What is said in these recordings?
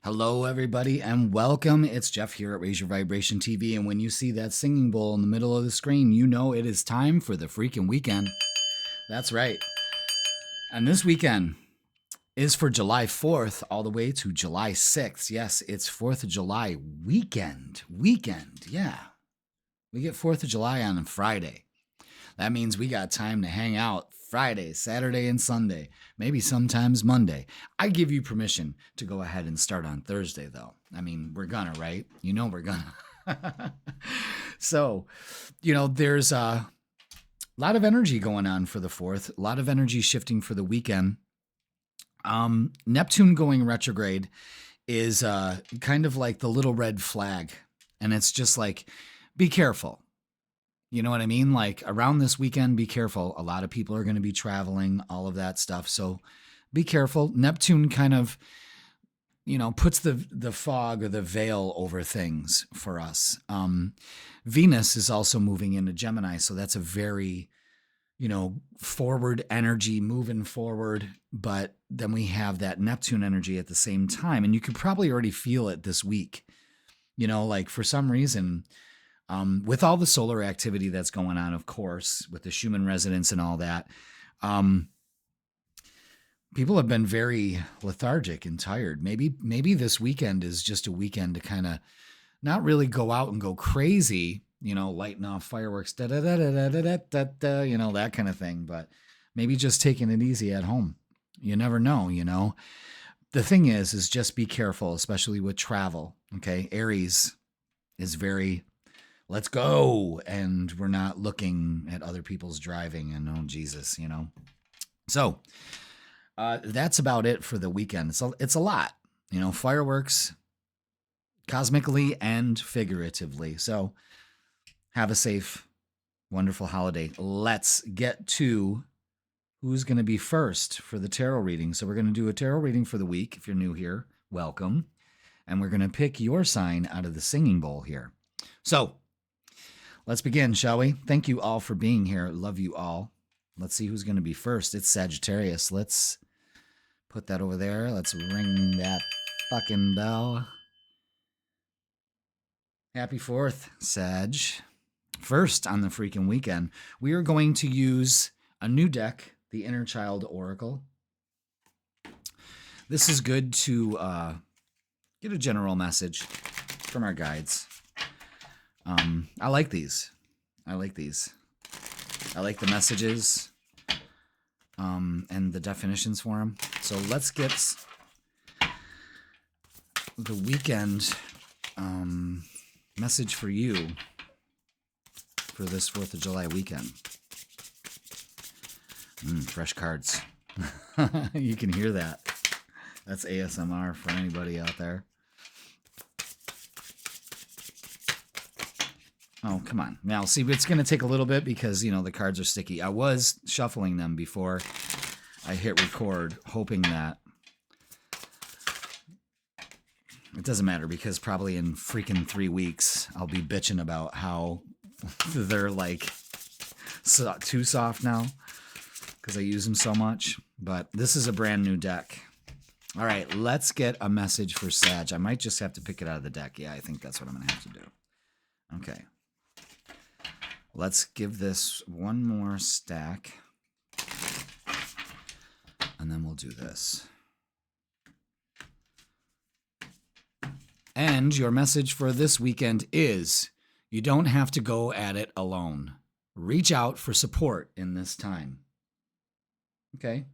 Hello, everybody, and welcome. It's Jeff here at Raise Your Vibration TV, and when you see that singing bowl in the middle of the screen, you know it is time for the freaking weekend. That's right. And this weekend is for July 4th all the way to July 6th. Yes, it's 4th of July weekend. Yeah. We get 4th of July on a Friday. That means we got time to hang out Friday, Saturday, and Sunday, maybe sometimes Monday. I give you permission to go ahead and start on Thursday, though. I mean, we're gonna, right? You know we're gonna. So, there's a lot of energy going on for the 4th, a lot of energy shifting for the weekend. Neptune going retrograde is kind of like the little red flag, and it's just like, be careful. You know what I mean? Like around this weekend, be careful. A lot of people are going to be traveling, all of that stuff. So be careful. Neptune kind of, puts the fog or the veil over things for us. Venus is also moving into Gemini. So that's a very, forward energy moving forward. But then we have that Neptune energy at the same time. And you could probably already feel it this week. Like for some reason, with all the solar activity that's going on, of course, with the Schumann resonance and all that, people have been very lethargic and tired. Maybe this weekend is just a weekend to kind of not really go out and go crazy, lighting off fireworks, da da da da da da da da, that kind of thing. But maybe just taking it easy at home. You never know, The thing is just be careful, especially with travel. Okay, Aries is very let's go. And we're not looking at other people's driving and oh, Jesus, So that's about it for the weekend. It's a lot, fireworks, cosmically and figuratively. So have a safe, wonderful holiday. Let's get to who's going to be first for the tarot reading. So we're going to do a tarot reading for the week. If you're new here, welcome. And we're going to pick your sign out of the singing bowl here. So let's begin, shall we? Thank you all for being here. Love you all. Let's see who's going to be first. It's Sagittarius. Let's put that over there. Let's ring that fucking bell. Happy 4th, Sag. First on the freaking weekend, we are going to use a new deck, the Inner Child Oracle. This is good to get a general message from our guides. I like these. I like the messages and the definitions for them. So let's get the weekend message for you for this 4th of July weekend. Fresh cards. You can hear that. That's ASMR for anybody out there. Oh, come on. Now, see, it's going to take a little bit because, the cards are sticky. I was shuffling them before I hit record, hoping that it doesn't matter because probably in freaking 3 weeks, I'll be bitching about how they're like too soft now because I use them so much. But this is a brand new deck. All right, let's get a message for Sag. I might just have to pick it out of the deck. Yeah, I think that's what I'm going to have to do. Okay. Let's give this one more stack, and then we'll do this. And your message for this weekend is, you don't have to go at it alone. Reach out for support in this time. Okay?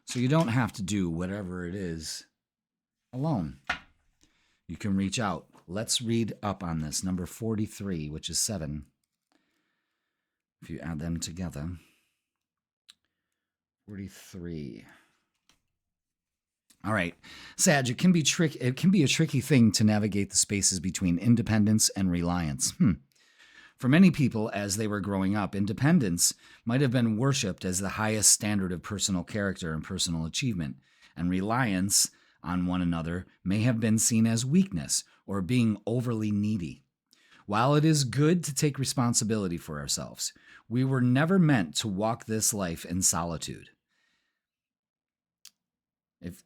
So you don't have to do whatever it is alone. You can reach out. Let's read up on this. Number 43, which is 7. If you add them together. 43. All right. Sag, it can be a tricky thing to navigate the spaces between independence and reliance. For many people, as they were growing up, independence might have been worshipped as the highest standard of personal character and personal achievement, and reliance on one another may have been seen as weakness or being overly needy. While it is good to take responsibility for ourselves, we were never meant to walk this life in solitude. If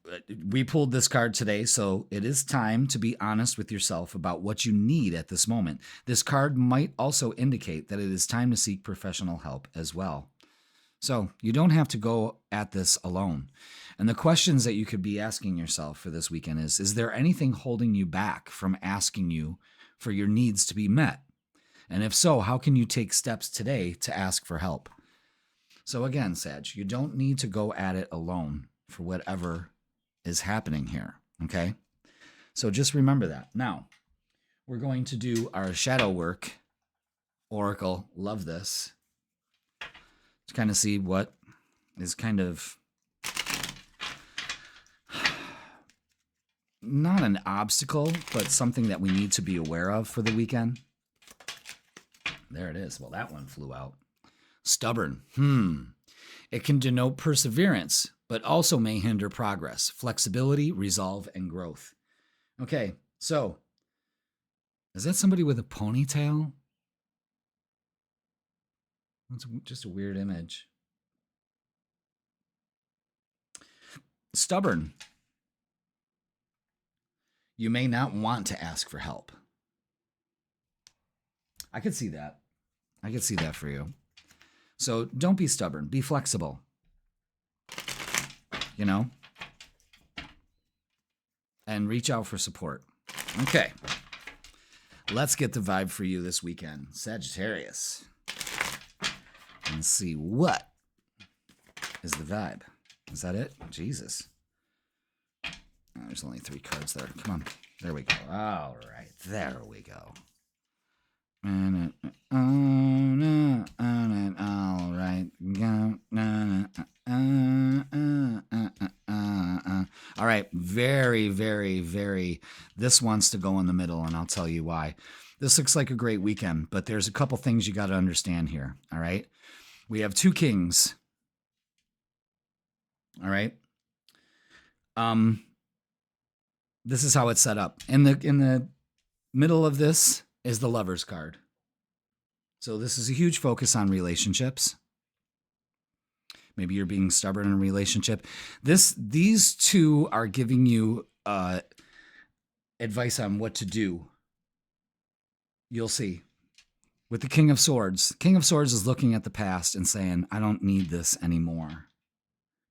we pulled this card today, so it is time to be honest with yourself about what you need at this moment. This card might also indicate that it is time to seek professional help as well. So you don't have to go at this alone. And the questions that you could be asking yourself for this weekend is there anything holding you back from asking you for your needs to be met? And if so, how can you take steps today to ask for help? So again, Sag, you don't need to go at it alone for whatever is happening here, okay? So just remember that. Now, we're going to do our shadow work. Oracle, love this. To kind of see what is kind of not an obstacle, but something that we need to be aware of for the weekend. There it is. Well, that one flew out. Stubborn. It can denote perseverance, but also may hinder progress, flexibility, resolve, and growth. Okay, so is that somebody with a ponytail? That's just a weird image. Stubborn. You may not want to ask for help. I could see that. I could see that for you. So don't be stubborn. Be flexible. You know? And reach out for support. Okay. Let's get the vibe for you this weekend. Sagittarius. And see what is the vibe. Is that it? Jesus. Oh, there's only 3 cards there. Come on. There we go. All right. There we go. All right. All right. Very, very, very. This wants to go in the middle, and I'll tell you why. This looks like a great weekend, but there's a couple things you got to understand here. All right. We have 2 kings. All right. This is how it's set up. In the middle of this is the Lover's card. So this is a huge focus on relationships. Maybe you're being stubborn in a relationship. These 2 are giving you advice on what to do. You'll see. With the King of Swords is looking at the past and saying, I don't need this anymore.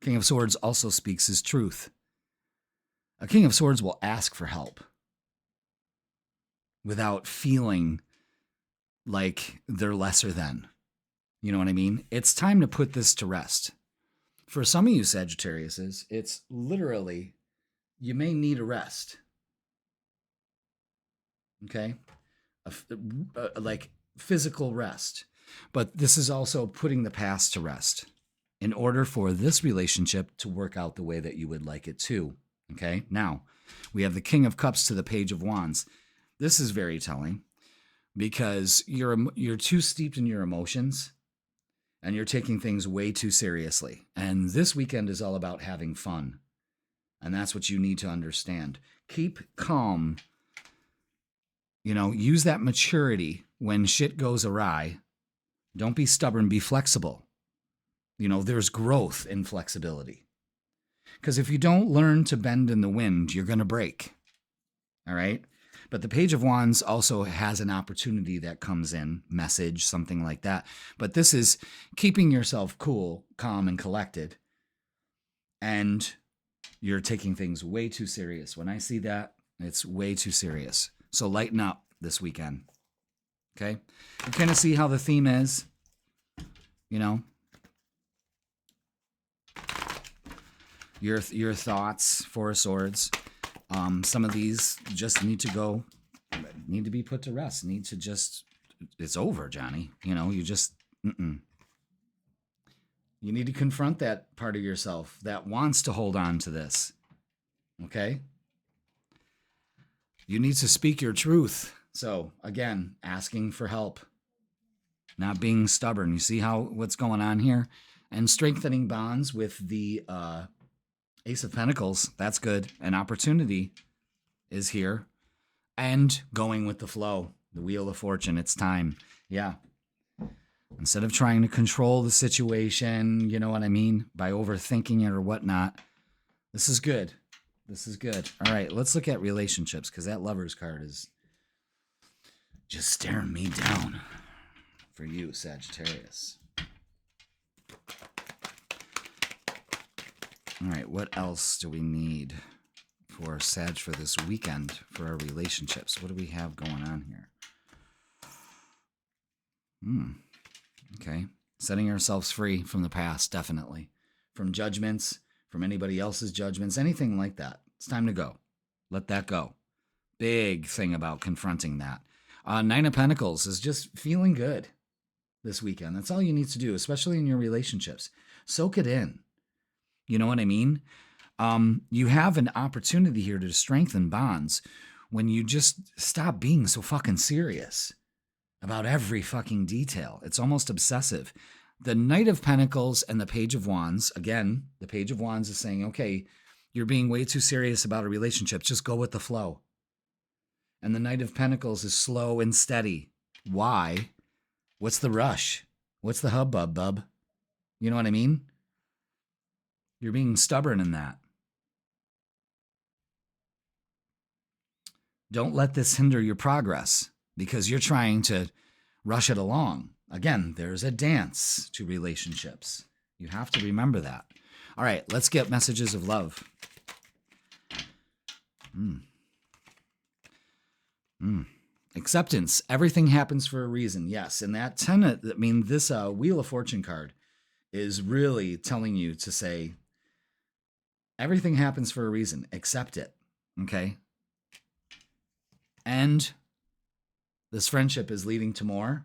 King of Swords also speaks his truth. A King of Swords will ask for help without feeling like they're lesser than. You know what I mean? It's time to put this to rest. For some of you Sagittariuses, it's literally, you may need a rest. Okay? Like physical rest. But this is also putting the past to rest in order for this relationship to work out the way that you would like it to. Okay? Now, we have the King of Cups to the Page of Wands. This is very telling because you're too steeped in your emotions and you're taking things way too seriously. And this weekend is all about having fun. And that's what you need to understand. Keep calm. You know, use that maturity when shit goes awry. Don't be stubborn, be flexible. You know, there's growth in flexibility. Because if you don't learn to bend in the wind, you're going to break. All right? But the Page of Wands also has an opportunity that comes in, message, something like that. But this is keeping yourself cool, calm, and collected. And you're taking things way too serious. When I see that, it's way too serious. So lighten up this weekend. Okay? You kind of see how the theme is, you know? Your thoughts, 4 of Swords. Some of these just need to be put to rest. It's over, Johnny. You know, you just, you need to confront that part of yourself that wants to hold on to this. Okay? You need to speak your truth. So, again, asking for help. Not being stubborn. You see what's going on here? And strengthening bonds with the Ace of Pentacles. That's good. An opportunity is here. And going with the flow. The Wheel of Fortune. It's time. Yeah. Instead of trying to control the situation, you know what I mean? By overthinking it or whatnot. This is good. This is good. All right, let's look at relationships because that Lovers card is just staring me down for you, Sagittarius. All right, what else do we need for Sag for this weekend for our relationships? What do we have going on here? Okay. Setting ourselves free from the past, definitely. From judgments, from anybody else's judgments, anything like that. It's time to go. Let that go. Big thing about confronting that. Nine of Pentacles is just feeling good this weekend. That's all you need to do, especially in your relationships. Soak it in. You know what I mean? You have an opportunity here to strengthen bonds when you just stop being so fucking serious about every fucking detail. It's almost obsessive. The Knight of Pentacles and the Page of Wands, again, the Page of Wands is saying, okay, you're being way too serious about a relationship. Just go with the flow. And the Knight of Pentacles is slow and steady. Why? What's the rush? What's the hubbub, bub? You know what I mean? You're being stubborn in that. Don't let this hinder your progress because you're trying to rush it along. Again, there's a dance to relationships. You have to remember that. All right, let's get messages of love. Acceptance. Everything happens for a reason. Yes, and that tenet, I mean, this Wheel of Fortune card is really telling you to say, everything happens for a reason. Accept it. Okay? And this friendship is leading to more.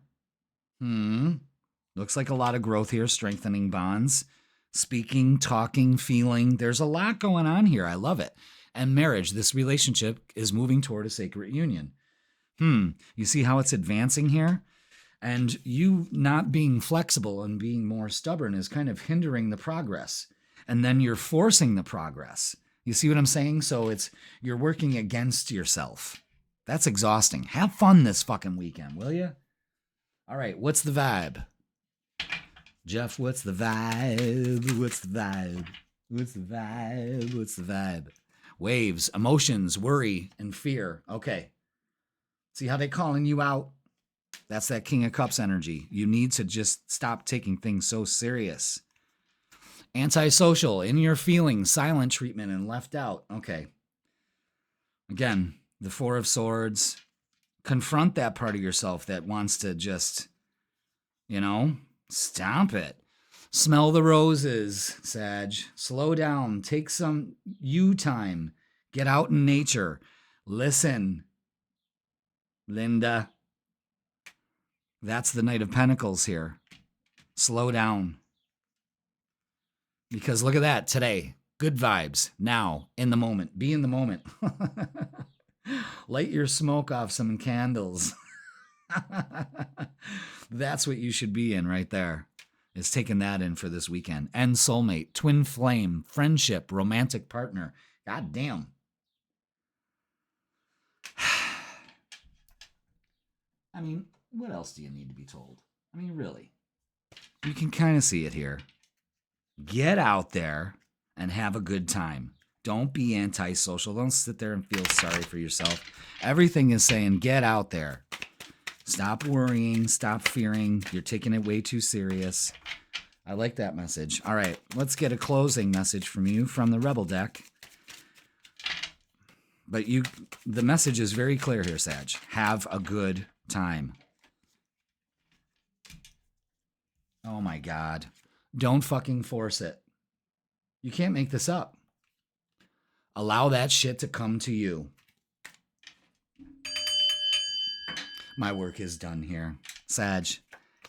Looks like a lot of growth here, strengthening bonds, speaking, talking, feeling. There's a lot going on here. I love it. And marriage, this relationship is moving toward a sacred union. You see how it's advancing here? And you not being flexible and being more stubborn is kind of hindering the progress. And then you're forcing the progress. You see what I'm saying? So you're working against yourself. That's exhausting. Have fun this fucking weekend, will you? All right, what's the vibe? Jeff, what's the vibe? What's the vibe? What's the vibe? What's the vibe? Waves, emotions, worry, and fear. Okay. See how they're calling you out? That's that King of Cups energy. You need to just stop taking things so serious. Antisocial, in your feelings, silent treatment, and left out. Okay. Again, the Four of Swords. Confront that part of yourself that wants to just, stomp it. Smell the roses, Sag. Slow down. Take some you time. Get out in nature. Listen. Linda. That's the Knight of Pentacles here. Slow down. Because look at that today. Good vibes. Now. In the moment. Be in the moment. Light your smoke off some candles. That's what you should be in right there. Is taking that in for this weekend. And soulmate, twin flame, friendship, romantic partner. God damn. I mean, what else do you need to be told? I mean, really. You can kind of see it here. Get out there and have a good time. Don't be antisocial. Don't sit there and feel sorry for yourself. Everything is saying, get out there. Stop worrying. Stop fearing. You're taking it way too serious. I like that message. All right, let's get a closing message from you from the Rebel deck. But the message is very clear here, Sag. Have a good time. Oh my God. Don't fucking force it. You can't make this up. Allow that shit to come to you. My work is done here. Sag,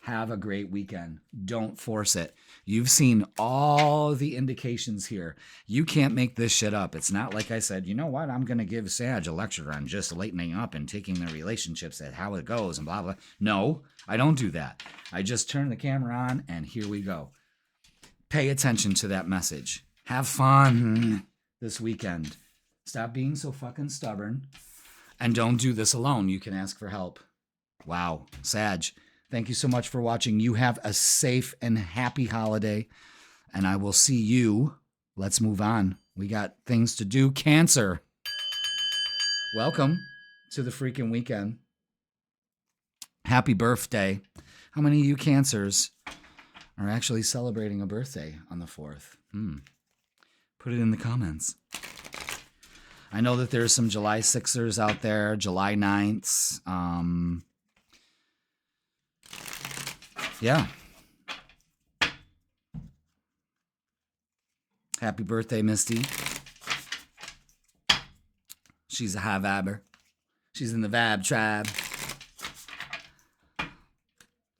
have a great weekend. Don't force it. You've seen all the indications here. You can't make this shit up. It's not like I said, you know what? I'm going to give Sag a lecture on just lightening up and taking their relationships at how it goes and blah, blah. No, I don't do that. I just turn the camera on and here we go. Pay attention to that message. Have fun this weekend. Stop being so fucking stubborn. And don't do this alone. You can ask for help. Wow. Sag, thank you so much for watching. You have a safe and happy holiday. And I will see you. Let's move on. We got things to do. Cancer. Welcome to the freaking weekend. Happy birthday. How many of you Cancers are actually celebrating a birthday on the 4th? Put it in the comments. I know that there's some July 6ers out there, July 9ths. Yeah. Happy birthday, Misty. She's a high viber. She's in the Vab tribe.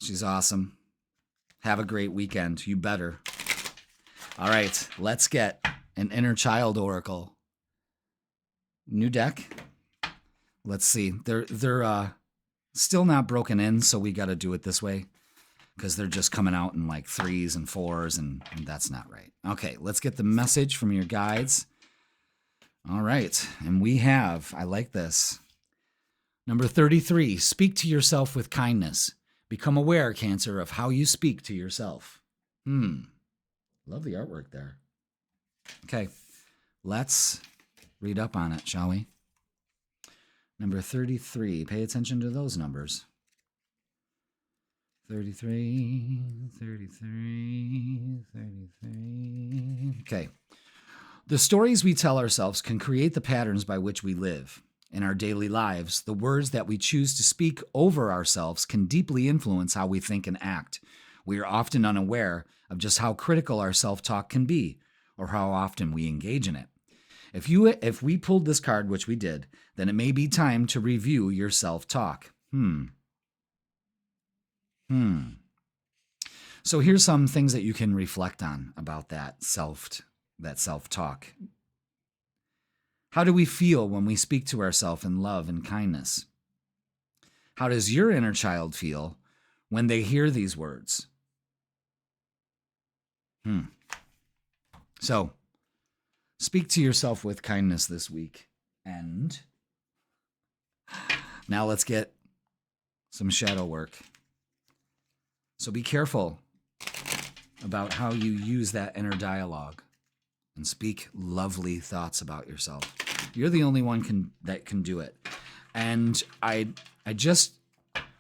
She's awesome. Have a great weekend. You better. All right, let's get an inner child oracle. New deck. Let's see. They're still not broken in, so we got to do it this way because they're just coming out in like 3s and 4s, and that's not right. Okay, let's get the message from your guides. All right, and we have, I like this. Number 33, speak to yourself with kindness. Become aware, Cancer, of how you speak to yourself. Love the artwork there. Okay, let's read up on it, shall we? Number 33, pay attention to those numbers. 33. Okay. The stories we tell ourselves can create the patterns by which we live. In our daily lives, the words that we choose to speak over ourselves can deeply influence how we think and act. We are often unaware of just how critical our self-talk can be, or how often we engage in it. If we pulled this card, which we did, then it may be time to review your self-talk. So here's some things that you can reflect on about that self-talk. How do we feel when we speak to ourselves in love and kindness? How does your inner child feel when they hear these words? So, speak to yourself with kindness this week. And now let's get some shadow work. So be careful about how you use that inner dialogue and speak lovely thoughts about yourself. You're the only one that can do it. And I just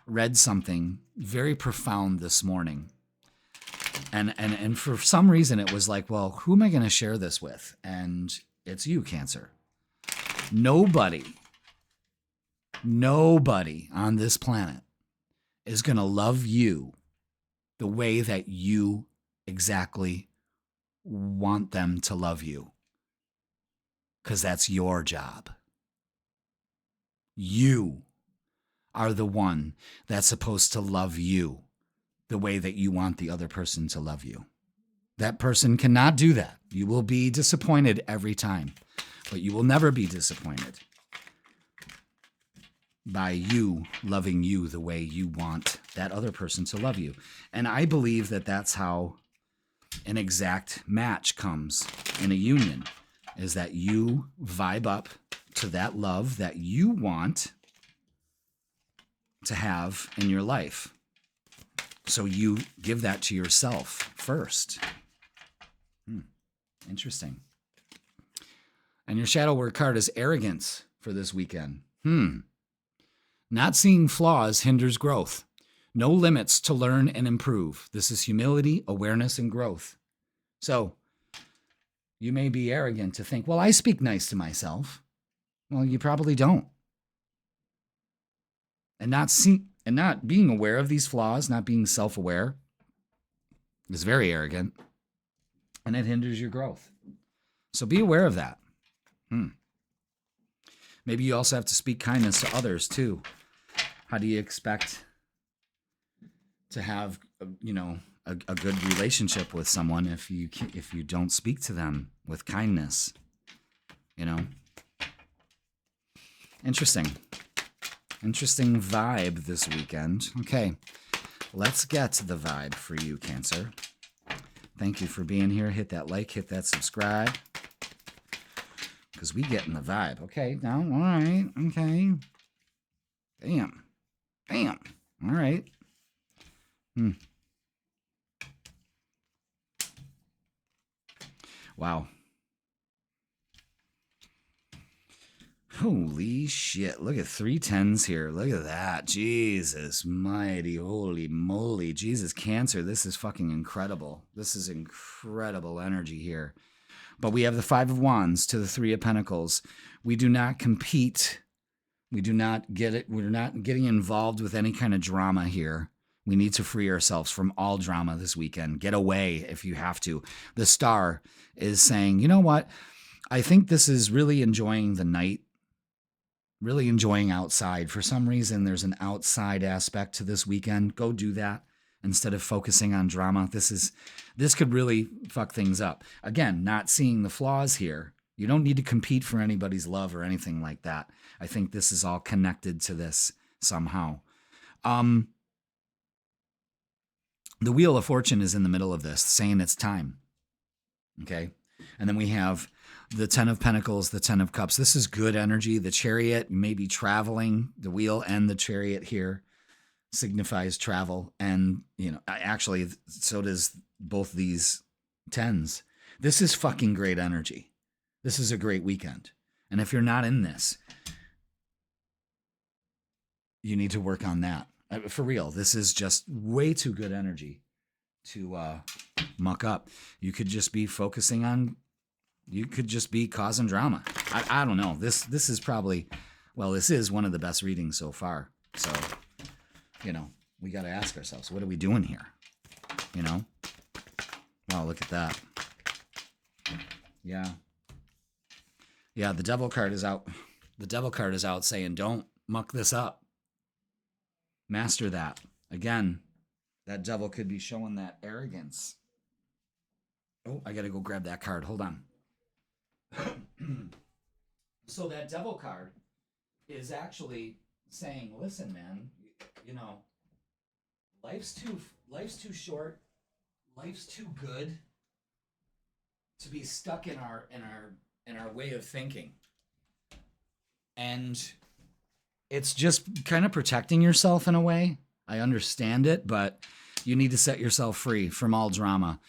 read something very profound this morning. And for some reason it was like, well, who am I going to share this with? And it's you, Cancer. Nobody on this planet is going to love you the way that you exactly want them to love you. Because that's your job. You are the one that's supposed to love you the way that you want the other person to love you. That person cannot do that. You will be disappointed every time, but you will never be disappointed by you loving you the way you want that other person to love you. And I believe that that's how an exact match comes in a union, is that you vibe up to that love that you want to have in your life. So you give that to yourself first. Interesting. And your shadow work card is arrogance for this weekend. Not seeing flaws hinders growth. No limits to learn and improve. This is humility, awareness, and growth. So you may be arrogant to think, well, I speak nice to myself. Well, you probably don't. And not being aware of these flaws, not being self-aware, is very arrogant. And it hinders your growth. So be aware of that. Maybe you also have to speak kindness to others too. How do you expect to have, a good relationship with someone if you don't speak to them with kindness? Interesting vibe this weekend. Okay, let's get to the vibe for you, Cancer. Thank you for being here. Hit that like, hit that subscribe, because we get in the vibe. Okay, now, all right, okay. Bam. All right. Wow. Holy shit. Look at 3 10s here. Look at that. Jesus mighty, holy moly. Jesus, Cancer. This is fucking incredible. This is incredible energy here. But we have the 5 of Wands to the 3 of Pentacles. We do not compete. We do not get it. We're not getting involved with any kind of drama here. We need to free ourselves from all drama this weekend. Get away if you have to. The Star is saying, you know what? I think this is really enjoying the night, really enjoying outside. For some reason, there's an outside aspect to this weekend. Go do that instead of focusing on drama. This could really fuck things up. Again, not seeing the flaws here. You don't need to compete for anybody's love or anything like that. I think this is all connected to this somehow. The Wheel of Fortune is in the middle of this, saying it's time. Okay? And then we have the 10 of Pentacles, the 10 of Cups. This is good energy. The Chariot may be traveling. The wheel and the Chariot here signifies travel. And, actually, so does both these 10s. This is fucking great energy. This is a great weekend. And if you're not in this, you need to work on that. For real, this is just way too good energy to muck up. You could just be focusing on, you could just be causing drama. I don't know. This is probably, this is one of the best readings so far. So, we got to ask ourselves, what are we doing here? Oh, look at that. Yeah. Yeah, the Devil card is out. The Devil card is out saying, don't muck this up. Master that. Again, that Devil could be showing that arrogance. Oh, I got to go grab that card. Hold on. So that Devil card is actually saying, listen, man, life's too short. Life's too good to be stuck in our way of thinking. And it's just kind of protecting yourself in a way. I understand it, but you need to set yourself free from all drama.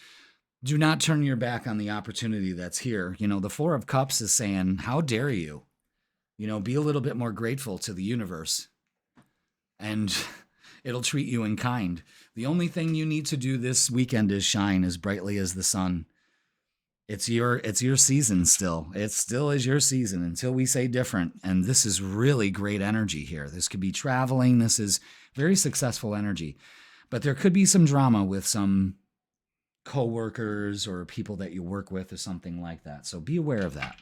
Do not turn your back on the opportunity that's here. The 4 of Cups is saying, how dare you? Be a little bit more grateful to the universe, and it'll treat you in kind. The only thing you need to do this weekend is shine as brightly as the sun. It's your season still. It still is your season until we say different. And this is really great energy here. This could be traveling. This is very successful energy. But there could be some drama with some coworkers or people that you work with or something like that. So be aware of that.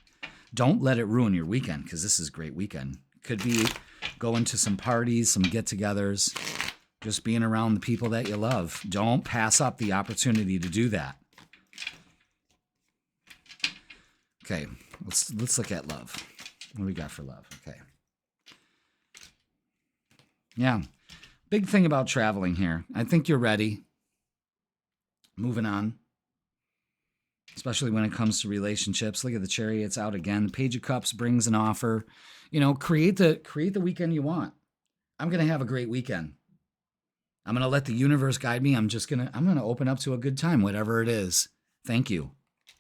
Don't let it ruin your weekend, because this is a great weekend. Could be going to some parties, some get-togethers, just being around the people that you love. Don't pass up the opportunity to do that. Okay, let's look at love. What do we got for love? Okay. Yeah, big thing about traveling here. I think you're ready. Moving on. Especially when it comes to relationships. Look at the Chariots out again. The Page of Cups brings an offer. Create the weekend you want. I'm gonna have a great weekend. I'm gonna let the universe guide me. I'm gonna open up to a good time, whatever it is. Thank you.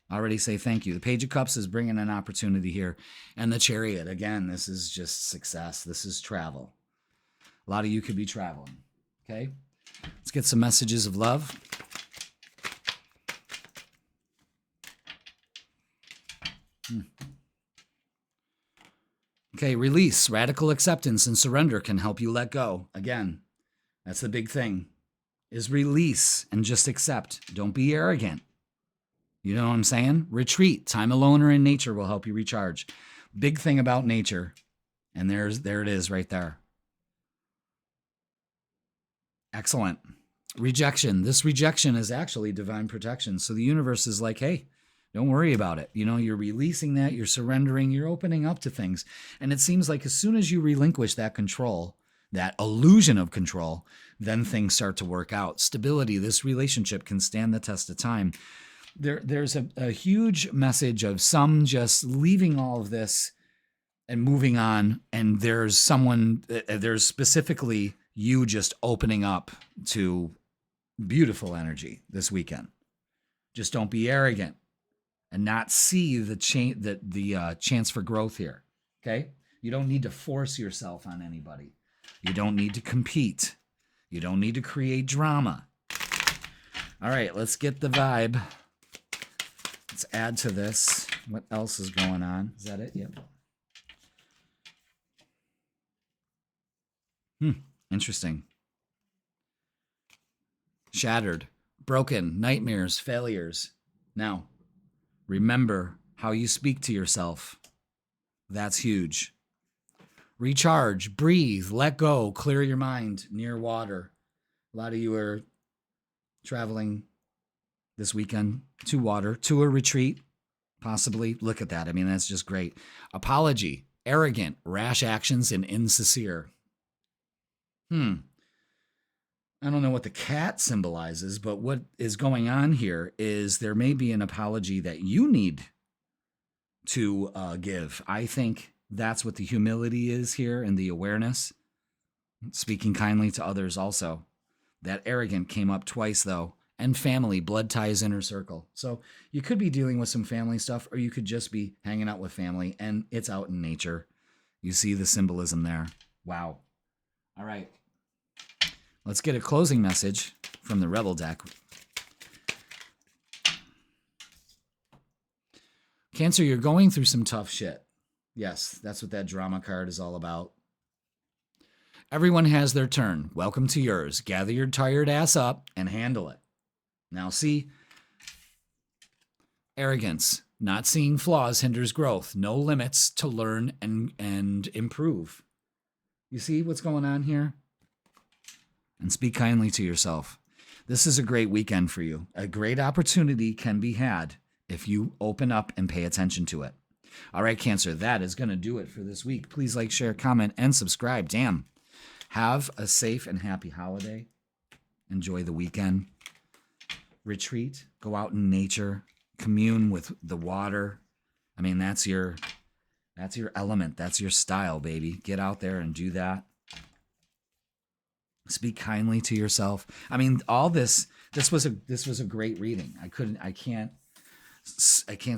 I already say thank you. The Page of Cups is bringing an opportunity here. And the Chariot, again, this is just success. This is travel. A lot of you could be traveling. Okay? Let's get some messages of love. Okay, release. Radical acceptance and surrender can help you let go. Again, that's the big thing, is release and just accept. Don't be arrogant. You know what I'm saying? Retreat. Time alone or in nature will help you recharge. Big thing about nature. And there it is right there. Excellent. Rejection. This rejection is actually divine protection. So the universe is like, hey, don't worry about it. You're releasing that, you're surrendering, you're opening up to things. And it seems like as soon as you relinquish that control, that illusion of control, then things start to work out. Stability. This relationship can stand the test of time. There's a huge message of some just leaving all of this and moving on. And there's specifically you just opening up to beautiful energy this weekend. Just don't be arrogant and not see the chance for growth here. Okay. You don't need to force yourself on anybody. You don't need to compete. You don't need to create drama. All right, let's get the vibe. Let's add to this. What else is going on? Is that it? Yep. Interesting. Shattered, broken, nightmares, failures. Now, remember how you speak to yourself. That's huge. Recharge, breathe, let go, clear your mind near water. A lot of you are traveling this weekend to water, to a retreat, possibly. Look at that. I mean, that's just great. Apology, arrogant, rash actions, and insincere. I don't know what the cat symbolizes, but what is going on here is there may be an apology that you need to give. I think that's what the humility is here and the awareness. Speaking kindly to others also. That arrogant came up twice, though. And family, blood ties, inner circle. So you could be dealing with some family stuff, or you could just be hanging out with family, and it's out in nature. You see the symbolism there. Wow. All right. Let's get a closing message from the Rebel deck. Cancer, you're going through some tough shit. Yes, that's what that drama card is all about. Everyone has their turn. Welcome to yours. Gather your tired ass up and handle it. Now see, arrogance, not seeing flaws hinders growth. No limits to learn and improve. You see what's going on here? And speak kindly to yourself. This is a great weekend for you. A great opportunity can be had if you open up and pay attention to it. All right, Cancer, that is going to do it for this week. Please like, share, comment, and subscribe. Damn. Have a safe and happy holiday. Enjoy the weekend. Retreat. Go out in nature. Commune with the water. I mean, that's your element. That's your style, baby. Get out there and do that. Speak kindly to yourself. I mean, all this was a great reading. I can't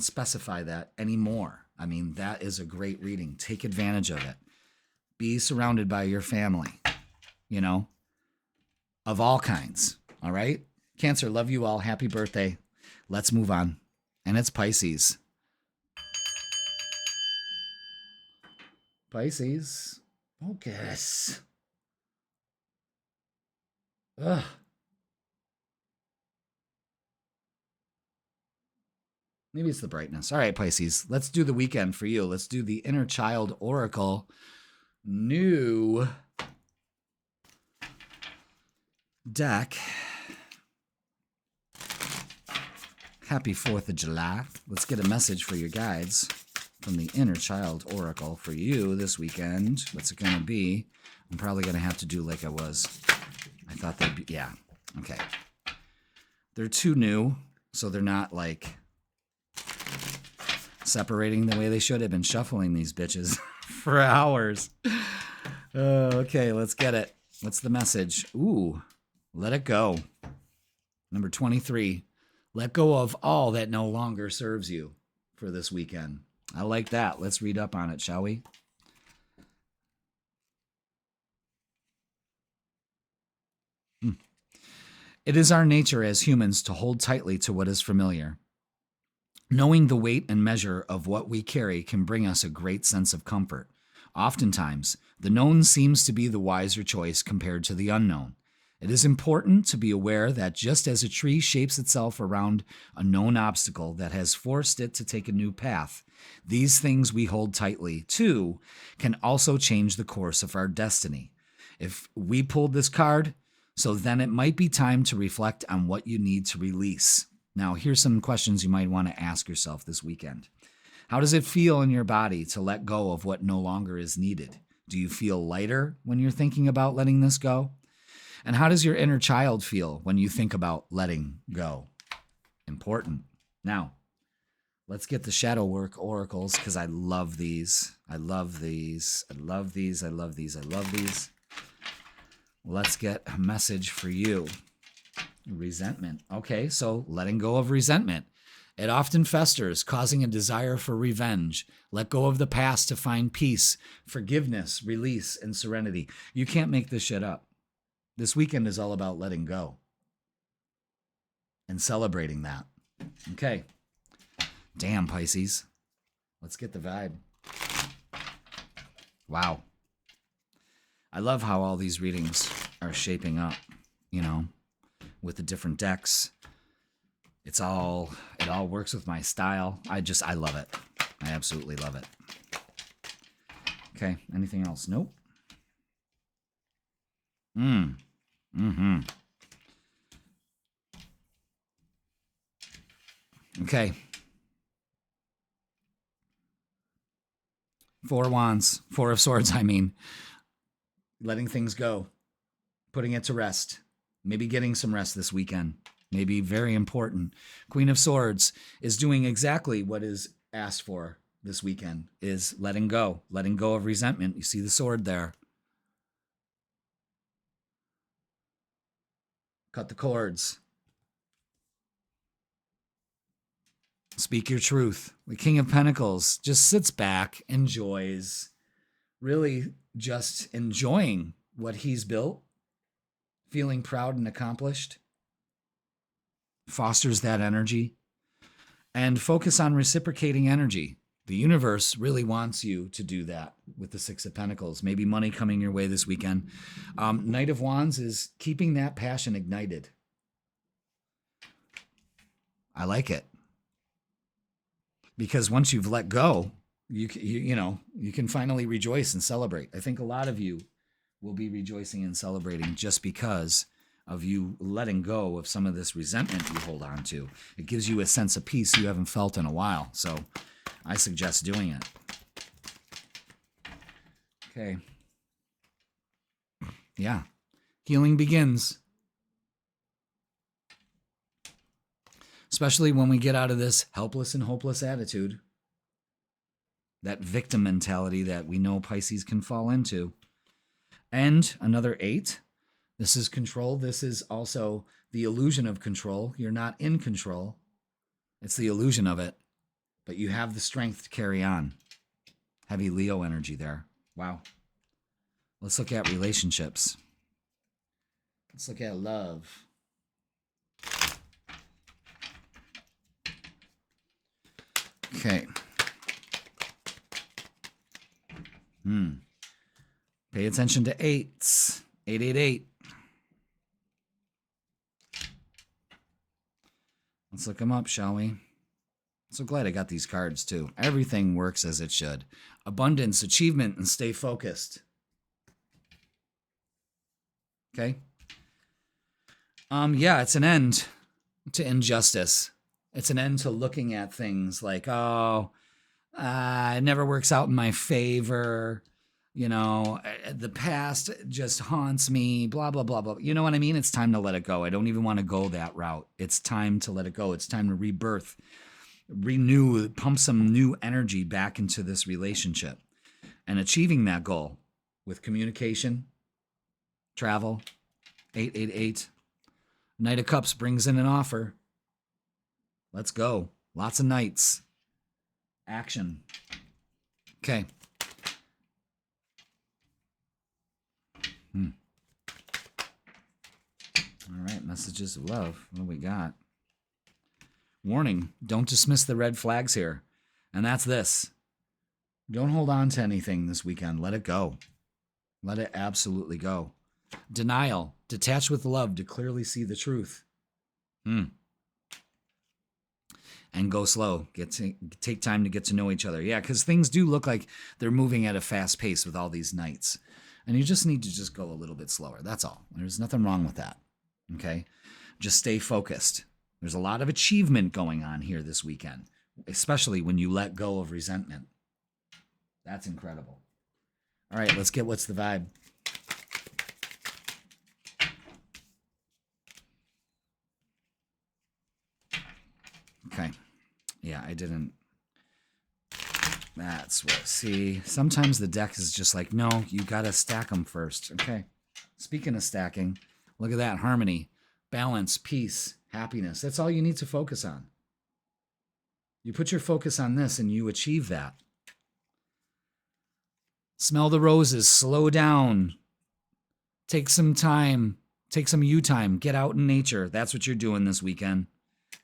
specify that anymore. I mean, that is a great reading. Take advantage of it. Be surrounded by your family, of all kinds. All right? Cancer, love you all. Happy birthday. Let's move on. And it's Pisces. Pisces. Focus. Ugh. Maybe it's the brightness. All right, Pisces. Let's do the weekend for you. Let's do the Inner Child Oracle. New deck. Happy 4th of July. Let's get a message for your guides from the Inner Child Oracle for you this weekend. What's it going to be? I'm probably going to have to do like I was. I thought they'd be, yeah. Okay. They're too new, so they're not like separating the way they should. Have been shuffling these bitches for hours. Okay, let's get it. What's the message? Ooh, let it go. Number 23. Let go of all that no longer serves you for this weekend. I like that. Let's read up on it, shall we? It is our nature as humans to hold tightly to what is familiar. Knowing the weight and measure of what we carry can bring us a great sense of comfort. Oftentimes, the known seems to be the wiser choice compared to the unknown. It is important to be aware that just as a tree shapes itself around a known obstacle that has forced it to take a new path, these things we hold tightly, too, can also change the course of our destiny. If we pulled this card, so then it might be time to reflect on what you need to release. Now, here's some questions you might want to ask yourself this weekend. How does it feel in your body to let go of what no longer is needed? Do you feel lighter when you're thinking about letting this go? And how does your inner child feel when you think about letting go? Important. Now, let's get the shadow work oracles because I love these. I love these. I love these. I love these. I love these. Let's get a message for you. Resentment. Okay, so letting go of resentment. It often festers, causing a desire for revenge. Let go of the past to find peace, forgiveness, release, and serenity. You can't make this shit up. This weekend is all about letting go and celebrating that. Okay. Damn, Pisces. Let's get the vibe. Wow. I love how all these readings are shaping up, you know, with the different decks. It all works with my style. I love it. I absolutely love it. Okay, anything else? Nope. Okay. 4 wands, 4 of swords, I mean. Letting things go. Putting it to rest. Maybe getting some rest this weekend. Maybe very important. Queen of Swords is doing exactly what is asked for this weekend, is letting go of resentment. You see the sword there. Cut the cords. Speak your truth. The King of Pentacles just sits back, enjoys, really just enjoying what he's built, feeling proud and accomplished. Fosters that energy, and focus on reciprocating energy. The universe really wants you to do that with the 6 of Pentacles. Maybe money coming your way this weekend. Knight of Wands is keeping that passion ignited. I like it. Because once you've let go, you can finally rejoice and celebrate. I think a lot of you will be rejoicing and celebrating just because of you letting go of some of this resentment you hold on to. It gives you a sense of peace you haven't felt in a while. So I suggest doing it. Okay. Yeah. Healing begins. Especially when we get out of this helpless and hopeless attitude. That victim mentality that we know Pisces can fall into. And another 8. This is control. This is also the illusion of control. You're not in control. It's the illusion of it. But you have the strength to carry on. Heavy Leo energy there. Wow. Let's look at relationships. Let's look at love. Okay. Pay attention to 8s. 888. Let's look them up, shall we? So glad I got these cards too. Everything works as it should. Abundance, achievement, and stay focused. Okay. Yeah, it's an end to injustice. It's an end to looking at things like, it never works out in my favor. You know, the past just haunts me, blah, blah, blah, blah. You know what I mean? It's time to let it go. I don't even want to go that route. It's time to let it go. It's time to rebirth, renew, pump some new energy back into this relationship. And achieving that goal with communication, travel, 888. Knight of Cups brings in an offer. Let's go. Lots of knights. Action. Okay. All right, messages of love. What do we got? Warning, don't dismiss the red flags here. And that's this. Don't hold on to anything this weekend. Let it go. Let it absolutely go. Denial. Detach with love to clearly see the truth. And go slow. Take time to get to know each other. Yeah, because things do look like they're moving at a fast pace with all these knights. And you just need to just go a little bit slower. That's all. There's nothing wrong with that. Okay? Just stay focused. There's a lot of achievement going on here this weekend, especially when you let go of resentment. That's incredible. All right, let's get what's the vibe. Okay. Yeah, I didn't. That's what. See, sometimes the deck is just like, no, you got to stack them first. Okay. Speaking of stacking, look at that. Harmony, balance, peace, happiness. That's all you need to focus on. You put your focus on this and you achieve that. Smell the roses, slow down. Take some time, take some you time, get out in nature. That's what you're doing this weekend.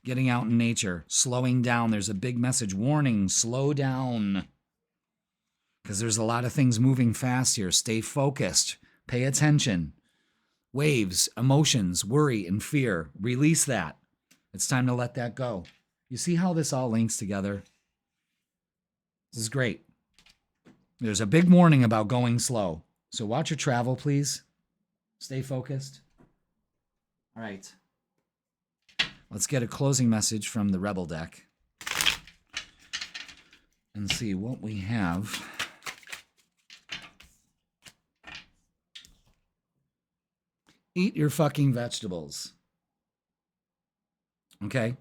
Getting out in nature, slowing down. There's a big message, warning, slow down. Because there's a lot of things moving fast here. Stay focused, pay attention. Waves, emotions, worry, and fear. Release that. It's time to let that go. You see how this all links together? This is great. There's a big warning about going slow. So watch your travel, please. Stay focused. All right. Let's get a closing message from the Rebel deck and see what we have. Eat your fucking vegetables. Okay?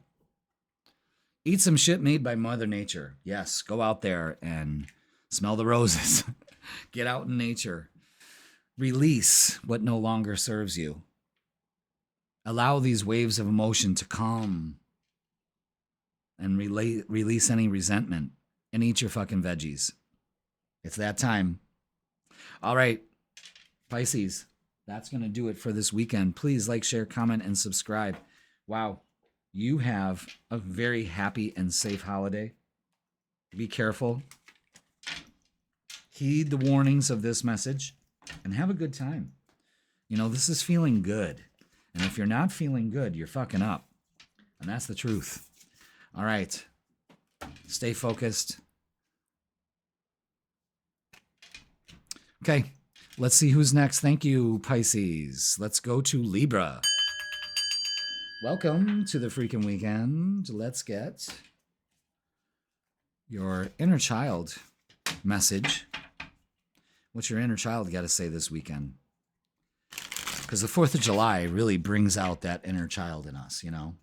Eat some shit made by Mother Nature. Yes, go out there and smell the roses. Get out in nature. Release what no longer serves you. Allow these waves of emotion to calm and release any resentment and eat your fucking veggies. It's that time. All right, Pisces, that's going to do it for this weekend. Please like, share, comment, and subscribe. Wow, you have a very happy and safe holiday. Be careful. Heed the warnings of this message and have a good time. You know, this is feeling good. And if you're not feeling good, you're fucking up. And that's the truth. All right. Stay focused. Okay. Let's see who's next. Thank you, Pisces. Let's go to Libra. Welcome to the Freakin Weekend. Let's get your inner child message. What's your inner child got to say this weekend? Because the 4th of July really brings out that inner child in us, you know?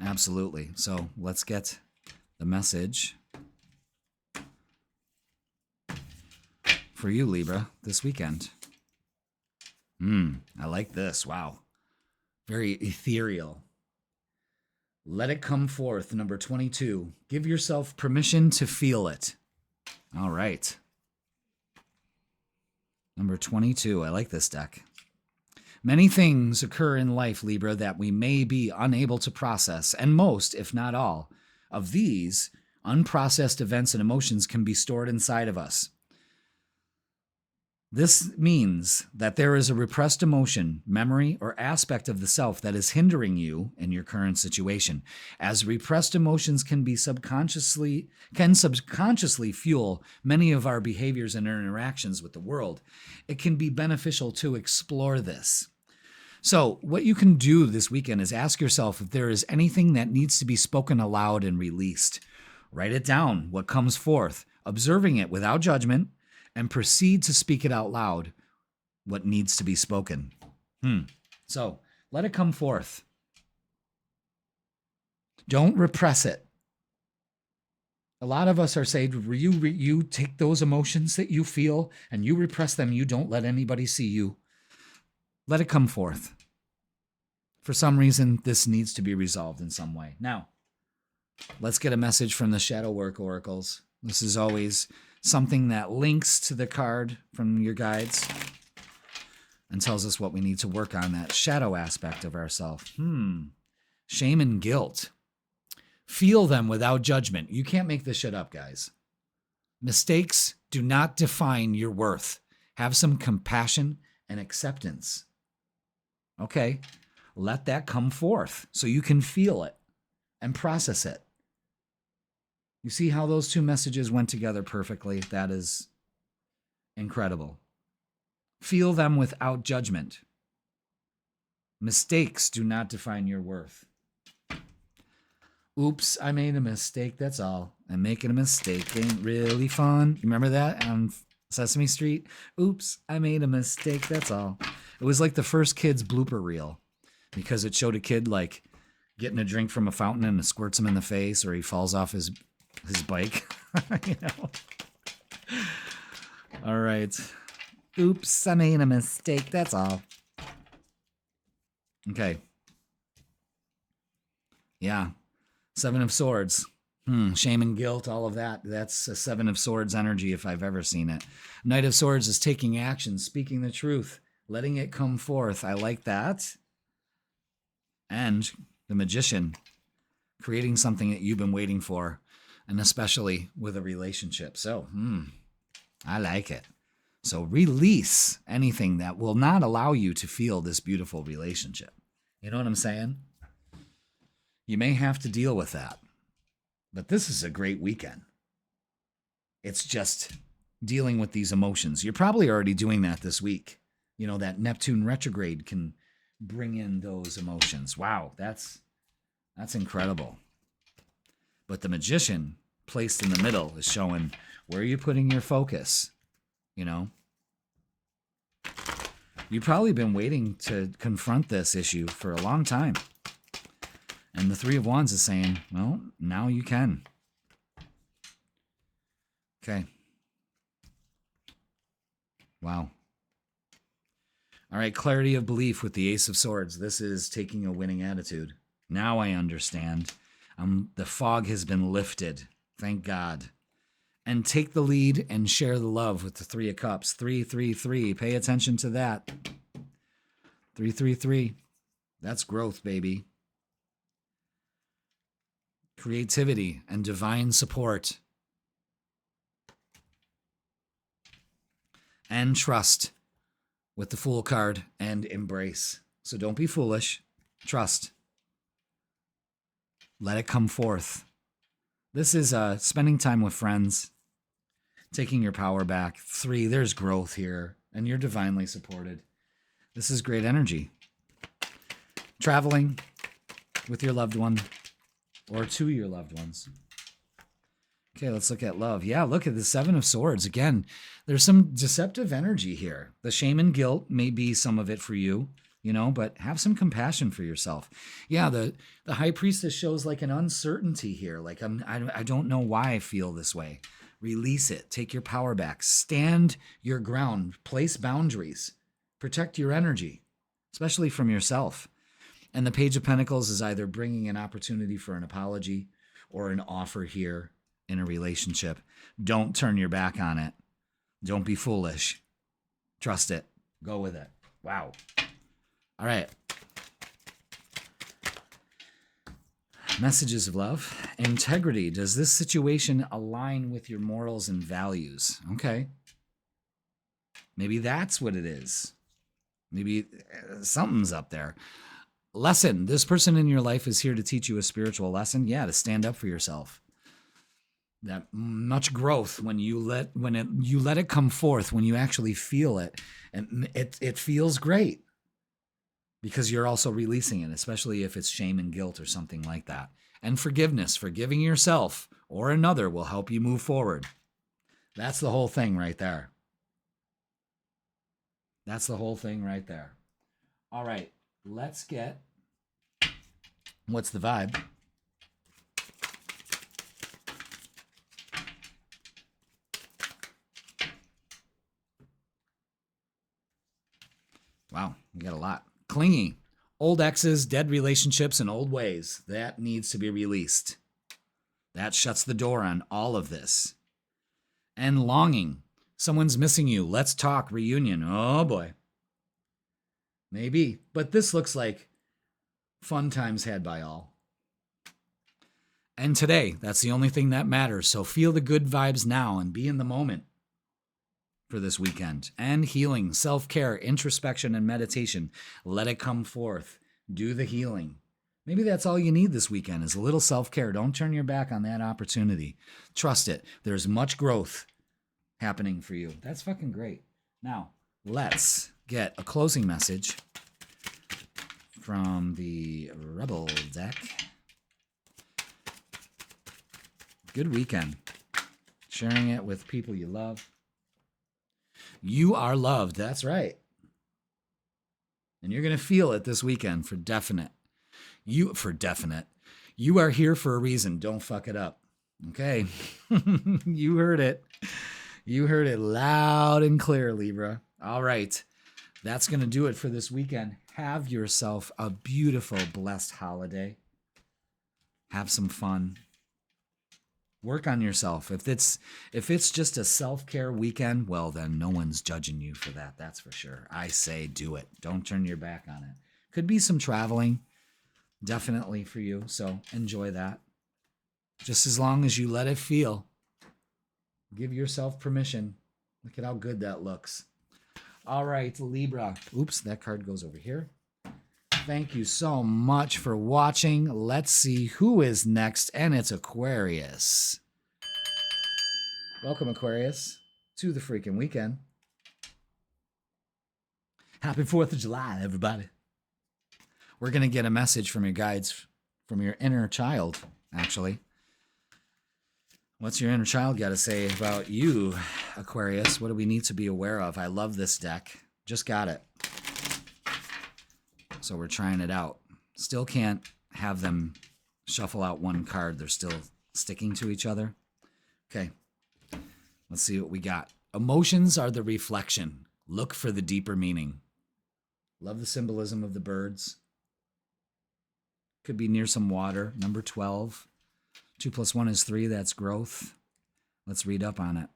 Absolutely. So let's get the message for you, Libra, this weekend. I like this. Wow. Very ethereal. Let it come forth, number 22. Give yourself permission to feel it. All right. Number 22. I like this deck. Many things occur in life, Libra, that we may be unable to process, and most, if not all, of these unprocessed events and emotions can be stored inside of us. This means that there is a repressed emotion, memory, or aspect of the self that is hindering you in your current situation. As repressed emotions can subconsciously fuel many of our behaviors and interactions with the world, it can be beneficial to explore this. So what you can do this weekend is ask yourself if there is anything that needs to be spoken aloud and released. Write it down, what comes forth, observing it without judgment, and proceed to speak it out loud, what needs to be spoken. So let it come forth. Don't repress it. A lot of us are saying, you take those emotions that you feel and you repress them. You don't let anybody see you. Let it come forth. For some reason, this needs to be resolved in some way. Now, let's get a message from the Shadow Work Oracles. This is always something that links to the card from your guides and tells us what we need to work on, that shadow aspect of ourselves. Shame and guilt. Feel them without judgment. You can't make this shit up, guys. Mistakes do not define your worth. Have some compassion and acceptance. Okay, let that come forth so you can feel it and process it. You see how those two messages went together perfectly? That is incredible. Feel them without judgment. Mistakes do not define your worth. Oops, I made a mistake, that's all. And making a mistake ain't really fun. You remember that on Sesame Street? Oops, I made a mistake, that's all. It was like the first kid's blooper reel because it showed a kid like getting a drink from a fountain and it squirts him in the face, or he falls off his bike. You know? All right. Oops, I made a mistake, that's all. Okay. Yeah. Seven of Swords. Shame and guilt, all of that. That's a Seven of Swords energy if I've ever seen it. Knight of Swords is taking action, speaking the truth, letting it come forth. I like that. And the Magician, creating something that you've been waiting for, and especially with a relationship. So, I like it. So release anything that will not allow you to feel this beautiful relationship. You know what I'm saying? You may have to deal with that. But this is a great weekend. It's just dealing with these emotions. You're probably already doing that this week. You know, that Neptune retrograde can bring in those emotions. Wow, that's incredible. But the Magician placed in the middle is showing where you're putting your focus, you know. You've probably been waiting to confront this issue for a long time. And the Three of Wands is saying, well, now you can. Okay. Wow. All right, clarity of belief with the Ace of Swords. This is taking a winning attitude. Now I understand. The fog has been lifted. Thank God. And take the lead and share the love with the Three of Cups. 3, 3, 3. Pay attention to that. 3, 3, 3. That's growth, baby. Creativity and divine support. And trust with the Fool card and embrace. So don't be foolish. Trust. Let it come forth. This is spending time with friends, taking your power back. 3, there's growth here, and you're divinely supported. This is great energy. Traveling with your loved one or to your loved ones. Okay, let's look at love. Yeah, look at the Seven of Swords. Again, there's some deceptive energy here. The shame and guilt may be some of it for you, you know, but have some compassion for yourself. Yeah, the High Priestess shows like an uncertainty here. Like, I don't know why I feel this way. Release it. Take your power back. Stand your ground. Place boundaries. Protect your energy, especially from yourself. And the Page of Pentacles is either bringing an opportunity for an apology or an offer here in a relationship. Don't turn your back on it. Don't be foolish. Trust it. Go with it. Wow. All right. Messages of love. Integrity. Does this situation align with your morals and values? Okay. Maybe that's what it is. Maybe something's up there. Lesson. This person in your life is here to teach you a spiritual lesson. Yeah, to stand up for yourself. That much growth when you let it come forth, when you actually feel it, and it feels great because you're also releasing it, especially if it's shame and guilt or something like that. And forgiveness, forgiving yourself or another will help you move forward. That's the whole thing right there. That's the whole thing right there. All right, let's get what's the vibe? Wow, we got a lot. Clingy. Old exes, dead relationships, and old ways. That needs to be released. That shuts the door on all of this. And longing. Someone's missing you. Let's talk. Reunion. Oh, boy. Maybe. But this looks like fun times had by all. And today, that's the only thing that matters. So feel the good vibes now and be in the moment for this weekend. And healing, self-care, introspection, and meditation. Let it come forth. Do the healing. Maybe that's all you need this weekend is a little self-care. Don't turn your back on that opportunity. Trust it. There's much growth happening for you. That's fucking great. Now, let's get a closing message from the Rebel deck. Good weekend. Sharing it with people you love. You are loved. That's right. And you're going to feel it this weekend for definite. You are here for a reason. Don't fuck it up. Okay? You heard it. You heard it loud and clear, Libra. All right. That's going to do it for this weekend. Have yourself a beautiful, blessed holiday. Have some fun. Work on yourself. If it's just a self-care weekend, well, then no one's judging you for that. That's for sure. I say do it. Don't turn your back on it. Could be some traveling, definitely for you. So enjoy that. Just as long as you let it feel. Give yourself permission. Look at how good that looks. All right, Libra. Oops, that card goes over here. Thank you so much for watching. Let's see who is next, and it's Aquarius. Welcome, Aquarius, to the freaking weekend. Happy 4th of July, everybody. We're going to get a message from your guides, from your inner child, actually. What's your inner child got to say about you, Aquarius? What do we need to be aware of? I love this deck. Just got it. So we're trying it out. Still can't have them shuffle out one card. They're still sticking to each other. Okay. Let's see what we got. Emotions are the reflection. Look for the deeper meaning. Love the symbolism of the birds. Could be near some water. Number 12. 2 + 1 is 3. That's growth. Let's read up on it.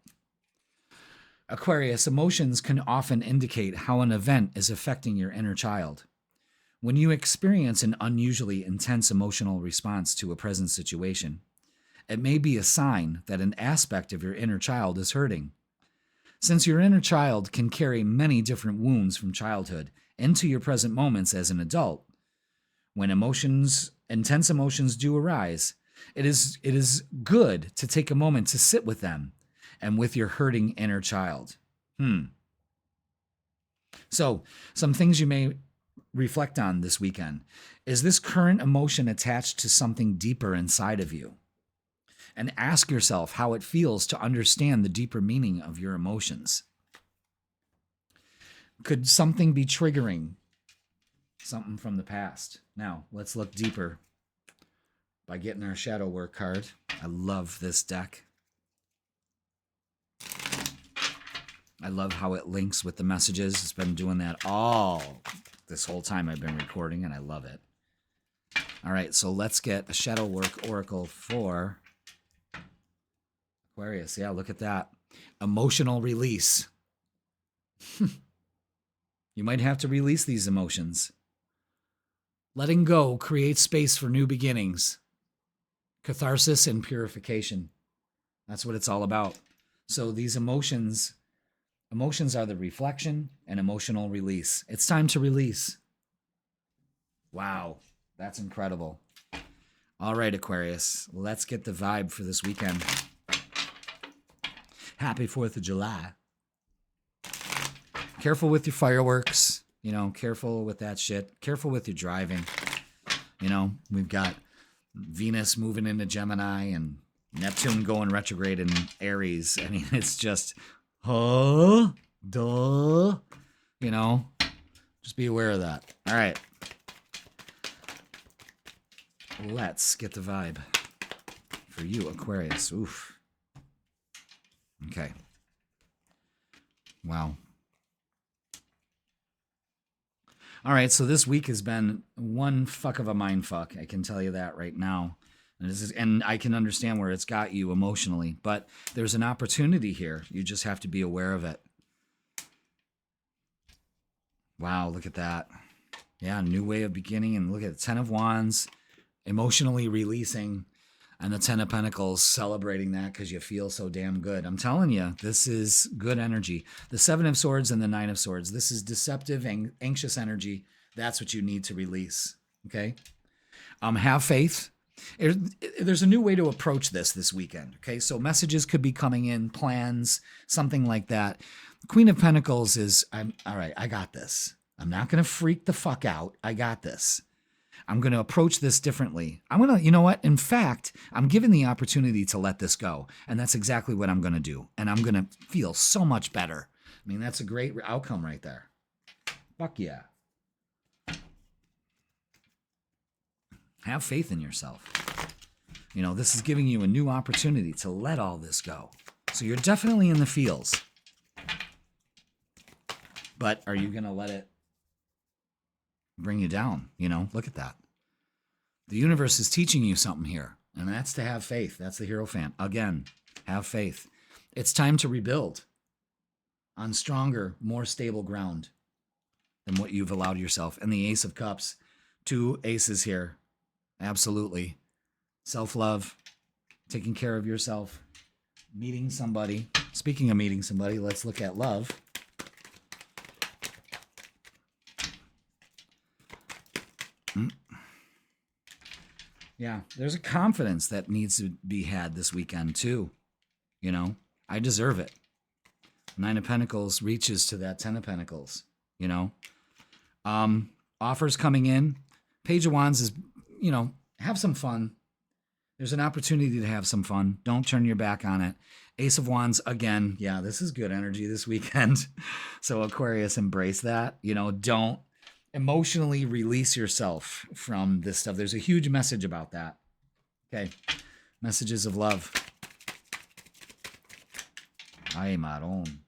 Aquarius, emotions can often indicate how an event is affecting your inner child. When you experience an unusually intense emotional response to a present situation, it may be a sign that an aspect of your inner child is hurting. Since your inner child can carry many different wounds from childhood into your present moments as an adult, when intense emotions do arise, it is good to take a moment to sit with them and with your hurting inner child. So, some things you may reflect on this weekend. Is this current emotion attached to something deeper inside of you? And ask yourself how it feels to understand the deeper meaning of your emotions. Could something be triggering something from the past? Now, let's look deeper by getting our shadow work card. I love this deck. I love how it links with the messages. It's been doing that all this whole time I've been recording, and I love it. All right, so let's get a shadow work oracle for Aquarius. Yeah, look at that. Emotional release. You might have to release these emotions. Letting go creates space for new beginnings. Catharsis and purification. That's what it's all about. So these emotions are the reflection and emotional release. It's time to release. Wow, that's incredible. All right, Aquarius, let's get the vibe for this weekend. Happy 4th of July. Careful with your fireworks. Careful with that shit. Careful with your driving. We've got Venus moving into Gemini and Neptune going retrograde in Aries. I mean, it's just, just be aware of that. All right. Let's get the vibe for you, Aquarius. Oof. Okay. Wow. All right, so this week has been one fuck of a mind fuck. I can tell you that right now. And I can understand where it's got you emotionally, but there's an opportunity here. You just have to be aware of it. Wow, look at that. Yeah, new way of beginning. And look at the 10 of Wands, emotionally releasing, and the 10 of Pentacles celebrating that because you feel so damn good. I'm telling you, this is good energy. The 7 of Swords and the 9 of Swords. This is deceptive, anxious energy. That's what you need to release. Okay? Have faith. There's a new way to approach this weekend. Okay? So messages could be coming in, plans, something like that. Queen of Pentacles is, all right, I got this. I'm not going to freak the fuck out. I got this. I'm going to approach this differently. You know what? In fact, I'm given the opportunity to let this go. And that's exactly what I'm going to do. And I'm going to feel so much better. I mean, that's a great outcome right there. Fuck yeah. Have faith in yourself. This is giving you a new opportunity to let all this go. So you're definitely in the feels. But are you going to let it bring you down? Look at that. The universe is teaching you something here, and that's to have faith. That's the Hierophant. Again, have faith. It's time to rebuild on stronger, more stable ground than what you've allowed yourself. And the Ace of Cups, 2 aces here. Absolutely. Self-love, taking care of yourself, meeting somebody. Speaking of meeting somebody, let's look at love. Yeah, there's a confidence that needs to be had this weekend too. You know, I deserve it. 9 of Pentacles reaches to that 10 of Pentacles, you know. Offers coming in. Page of Wands is, you know, have some fun. There's an opportunity to have some fun. Don't turn your back on it. Ace of Wands, again, yeah, this is good energy this weekend. So Aquarius, embrace that. You know, don't emotionally release yourself from this stuff. There's a huge message about that. Okay, messages of love. Ay, marón.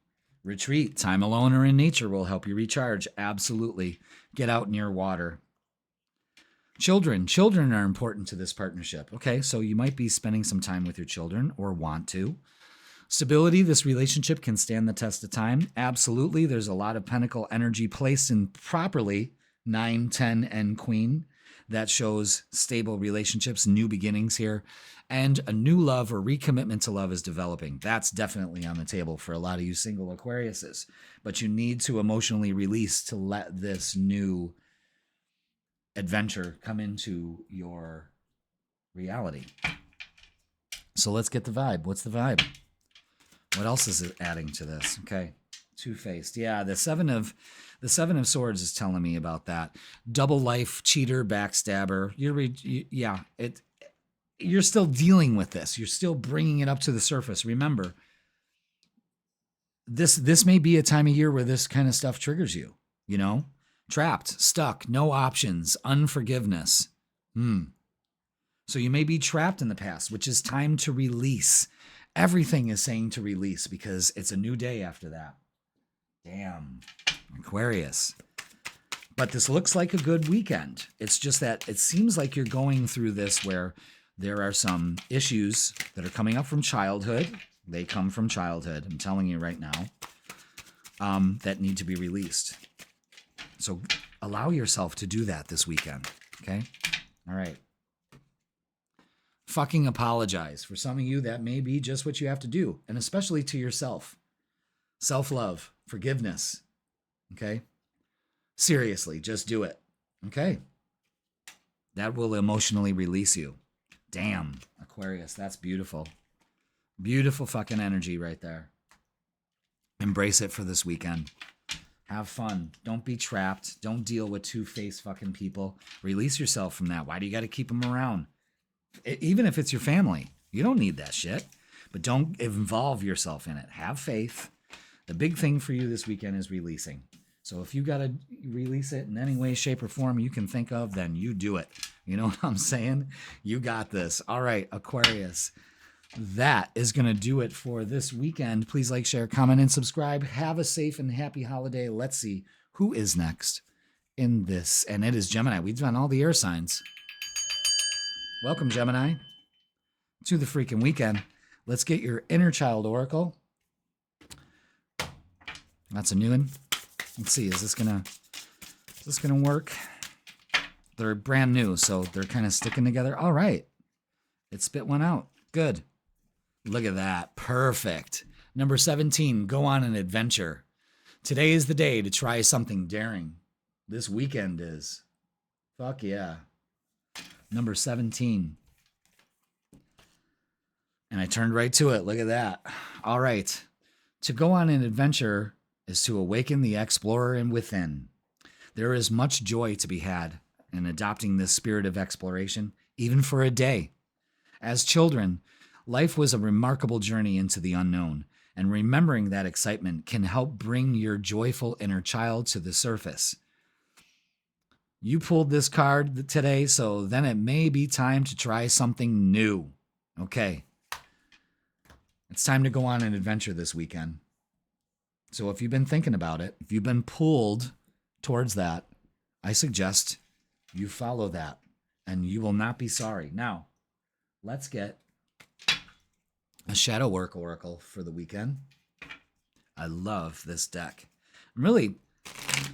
Retreat. Time alone or in nature will help you recharge. Absolutely. Get out near water. Children are important to this partnership. Okay, so you might be spending some time with your children or want to. Stability, this relationship can stand the test of time. Absolutely, there's a lot of pentacle energy placed in properly, 9, 10, and Queen. That shows stable relationships, new beginnings here, and a new love or recommitment to love is developing. That's definitely on the table for a lot of you single Aquariuses. But you need to emotionally release to let this new adventure come into your reality. So let's get the vibe. What's the vibe? What else is it adding to this? Okay. Two-faced. Yeah, the seven of Swords is telling me about that. Double life, cheater, backstabber. You're still dealing with this. You're still bringing it up to the surface. Remember, this may be a time of year where this kind of stuff triggers you, you know? Trapped, stuck, no options, unforgiveness. So you may be trapped in the past, which is time to release. Everything is saying to release because it's a new day after that. Damn, Aquarius. But this looks like a good weekend. It's just that it seems like you're going through this where there are some issues that are coming up from childhood. They come from childhood, I'm telling you right now, that need to be released. So allow yourself to do that this weekend, okay? All right. Fucking apologize. For some of you, that may be just what you have to do, and especially to yourself. Self-love, forgiveness, okay? Seriously, just do it, okay? That will emotionally release you. Damn, Aquarius, that's beautiful. Beautiful fucking energy right there. Embrace it for this weekend. Have fun. Don't be trapped. Don't deal with two-faced fucking people. Release yourself from that. Why do you got to keep them around? Even if it's your family, you don't need that shit. But don't involve yourself in it. Have faith. The big thing for you this weekend is releasing. So if you got to release it in any way, shape, or form you can think of, then you do it. You know what I'm saying? You got this. All right, Aquarius. That is going to do it for this weekend. Please like, share, comment, and subscribe. Have a safe and happy holiday. Let's see who is next in this. And it is Gemini. We've done all the air signs. Welcome, Gemini, to the freaking weekend. Let's get your inner child oracle. That's a new one. Let's see, is this gonna work? They're brand new, so they're kind of sticking together. All right. It spit one out. Good. Look at that. Perfect. Number 17, go on an adventure. Today is the day to try something daring. This weekend is. Fuck yeah. Number 17. And I turned right to it. Look at that. All right. To go on an adventure is to awaken the explorer within. There is much joy to be had in adopting this spirit of exploration, even for a day. As children, life was a remarkable journey into the unknown, and remembering that excitement can help bring your joyful inner child to the surface. You pulled this card today, so then it may be time to try something new. Okay. It's time to go on an adventure this weekend. So if you've been thinking about it, if you've been pulled towards that, I suggest you follow that and you will not be sorry. Now, let's get a shadow work oracle for the weekend. I love this deck. I'm really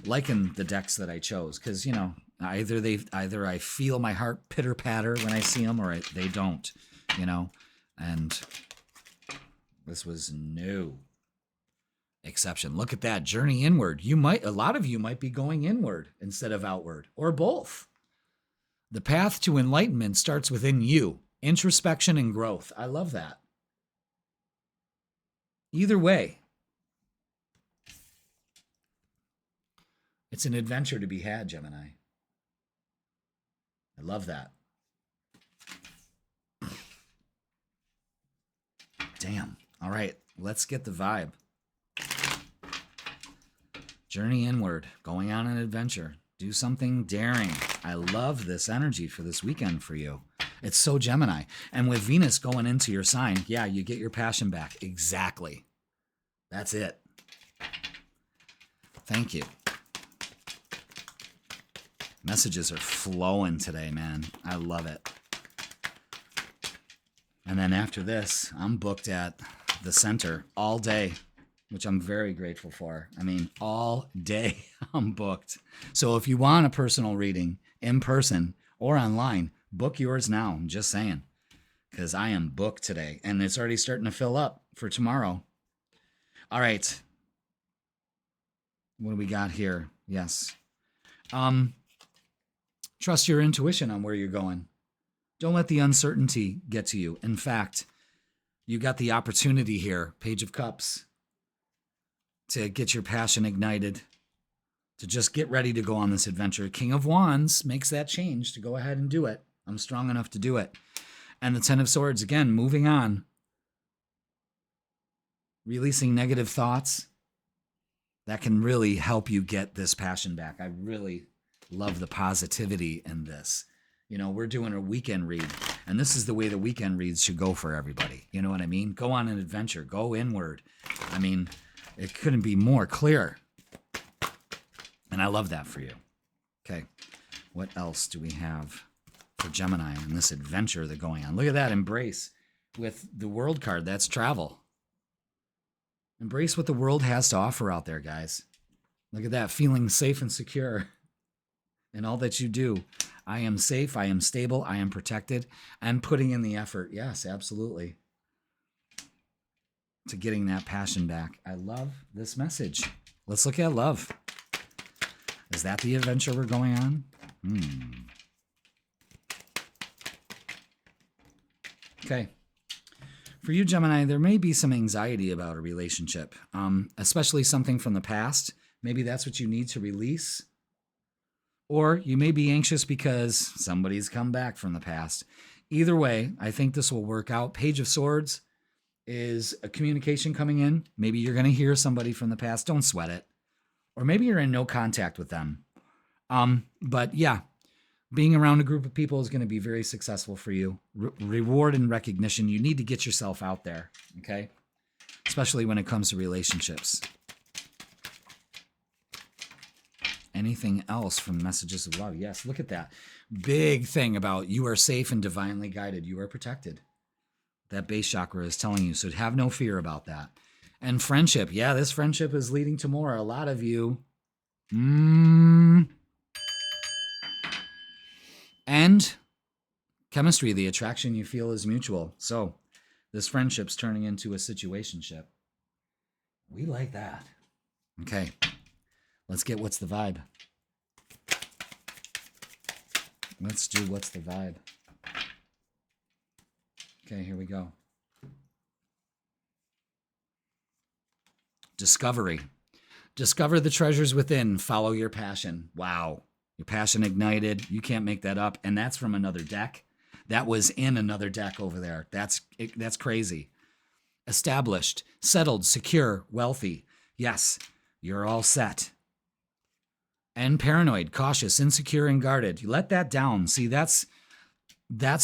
liking the decks that I chose because, you know, either I feel my heart pitter patter when I see them, or they don't, you know. And this was no exception. Look at that, journey inward. A lot of you might be going inward instead of outward, or both. The path to enlightenment starts within you. Introspection and growth. I love that. Either way, it's an adventure to be had, Gemini. I love that. Damn. All right, let's get the vibe. Journey inward, going on an adventure. Do something daring. I love this energy for this weekend for you. It's so Gemini. And with Venus going into your sign, yeah, you get your passion back. Exactly. That's it. Thank you. Messages are flowing today, man. I love it. And then after this, I'm booked at the center all day, which I'm very grateful for. I mean, all day I'm booked. So if you want a personal reading in person or online, book yours now. I'm just saying, because I am booked today and it's already starting to fill up for tomorrow. All right. What do we got here? Yes. Trust your intuition on where you're going. Don't let the uncertainty get to you. In fact, you got the opportunity here, Page of Cups, to get your passion ignited, to just get ready to go on this adventure. King of Wands makes that change to go ahead and do it. I'm strong enough to do it. And the Ten of Swords, again, moving on. Releasing negative thoughts. That can really help you get this passion back. I really love the positivity in this. You know, we're doing a weekend read, and this is the way the weekend reads should go for everybody. You know what I mean? Go on an adventure. Go inward. I mean, it couldn't be more clear. And I love that for you. Okay. What else do we have for Gemini in this adventure that's going on? Look at that. Embrace with the world card. That's travel. Embrace what the world has to offer out there, guys. Look at that. Feeling safe and secure in all that you do. I am safe. I am stable. I am protected. I'm putting in the effort. Yes, absolutely. To getting that passion back. I love this message. Let's look at love. Is that the adventure we're going on? Okay. For you, Gemini, there may be some anxiety about a relationship, especially something from the past. Maybe that's what you need to release. Or you may be anxious because somebody's come back from the past. Either way, I think this will work out. Page of Swords is a communication coming in. Maybe you're going to hear somebody from the past. Don't sweat it. Or maybe you're in no contact with them. But yeah, being around a group of people is going to be very successful for you. Reward and recognition. You need to get yourself out there, okay? Especially when it comes to relationships. Anything else from messages of love? Yes, look at that. Big thing about you are safe and divinely guided. You are protected. That base chakra is telling you, so have no fear about that. And friendship. Yeah, this friendship is leading to more. A lot of you. And chemistry, the attraction you feel is mutual. So this friendship's turning into a situationship. We like that. Okay. Let's get what's the vibe. Let's do what's the vibe. Okay, here we go. Discovery. Discover the treasures within. Follow your passion. Wow. Your passion ignited. You can't make that up. And that's from another deck. That was in another deck over there. That's crazy. Established, settled, secure, wealthy. Yes, you're all set. And paranoid, cautious, insecure, and guarded. You let that down. See, that's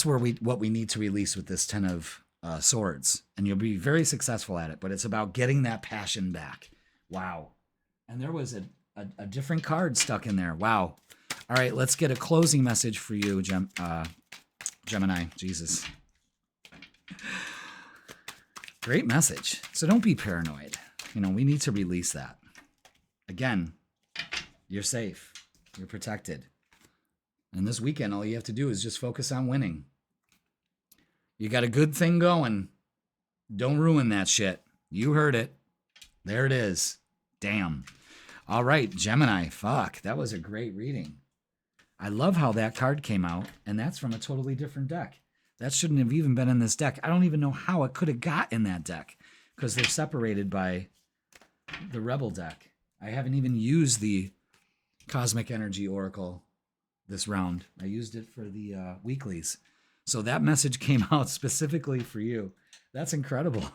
where what we need to release with this Ten of Swords. And you'll be very successful at it. But it's about getting that passion back. Wow. And there was a different card stuck in there. Wow. All right, let's get a closing message for you, Gemini. Jesus. Great message. So don't be paranoid. You know, we need to release that. Again, you're safe. You're protected. And this weekend, all you have to do is just focus on winning. You got a good thing going. Don't ruin that shit. You heard it. There it is. Damn. All right, Gemini. Fuck, that was a great reading. I love how that card came out, and that's from a totally different deck. That shouldn't have even been in this deck. I don't even know how it could have got in that deck because they're separated by the Rebel deck. I haven't even used the Cosmic Energy Oracle this round. I used it for the weeklies. So that message came out specifically for you. That's incredible.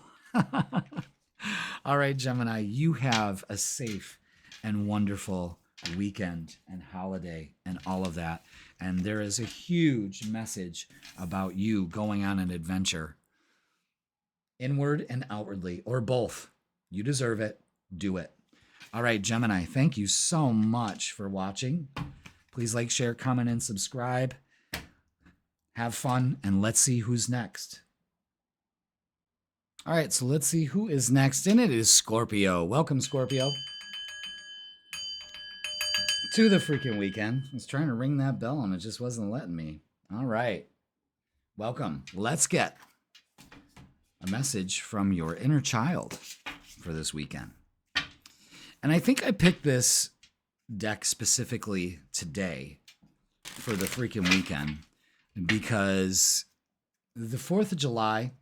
All right, Gemini, you have a safe and wonderful weekend and holiday and all of that. And there is a huge message about you going on an adventure, inward and outwardly, or both. You deserve it. Do it. All right, Gemini, thank you so much for watching. Please like, share, comment, and subscribe. Have fun, and let's see who's next. All right, so let's see who is next, and it is Scorpio. Welcome, Scorpio, to the freaking weekend. I was trying to ring that bell, and it just wasn't letting me. All right, welcome. Let's get a message from your inner child for this weekend. And I think I picked this deck specifically today for the freaking weekend because the 4th of July,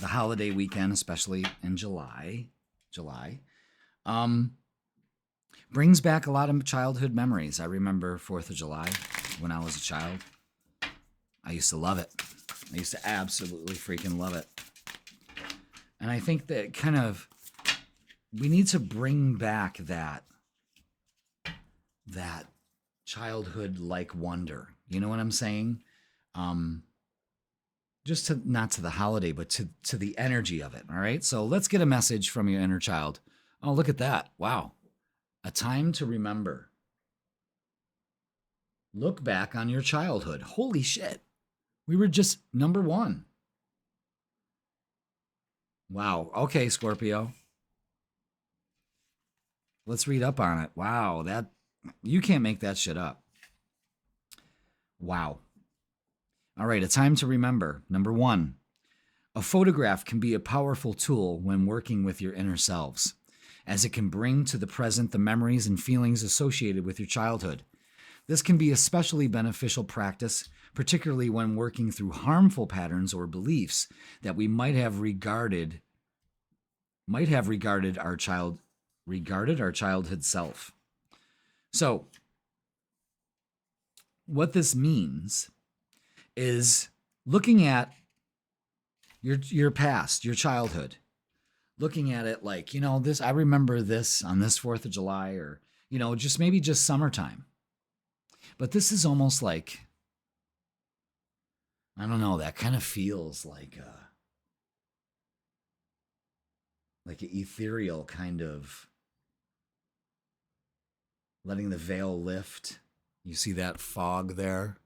the holiday weekend, especially in July, brings back a lot of childhood memories. I remember 4th of July when I was a child. I used to love it. I used to absolutely freaking love it. And I think that kind of, we need to bring back that childhood-like wonder. You know what I'm saying? Just to, not to the holiday, but to the energy of it. All right. So let's get a message from your inner child. Oh, look at that. Wow. A time to remember. Look back on your childhood. Holy shit. We were just number 1. Wow. Okay, Scorpio. Let's read up on it. Wow. That, you can't make that shit up. Wow. All right, a time to remember. Number 1, a photograph can be a powerful tool when working with your inner selves, as it can bring to the present the memories and feelings associated with your childhood. This can be especially beneficial practice, particularly when working through harmful patterns or beliefs that we might have regarded our childhood self. So, what this means is looking at your past, your childhood, looking at it like, you know, this, I remember this on this 4th of July, or, you know, just maybe just summertime. But this is almost like, I don't know, that kind of feels like an ethereal kind of letting the veil lift. You see that fog there,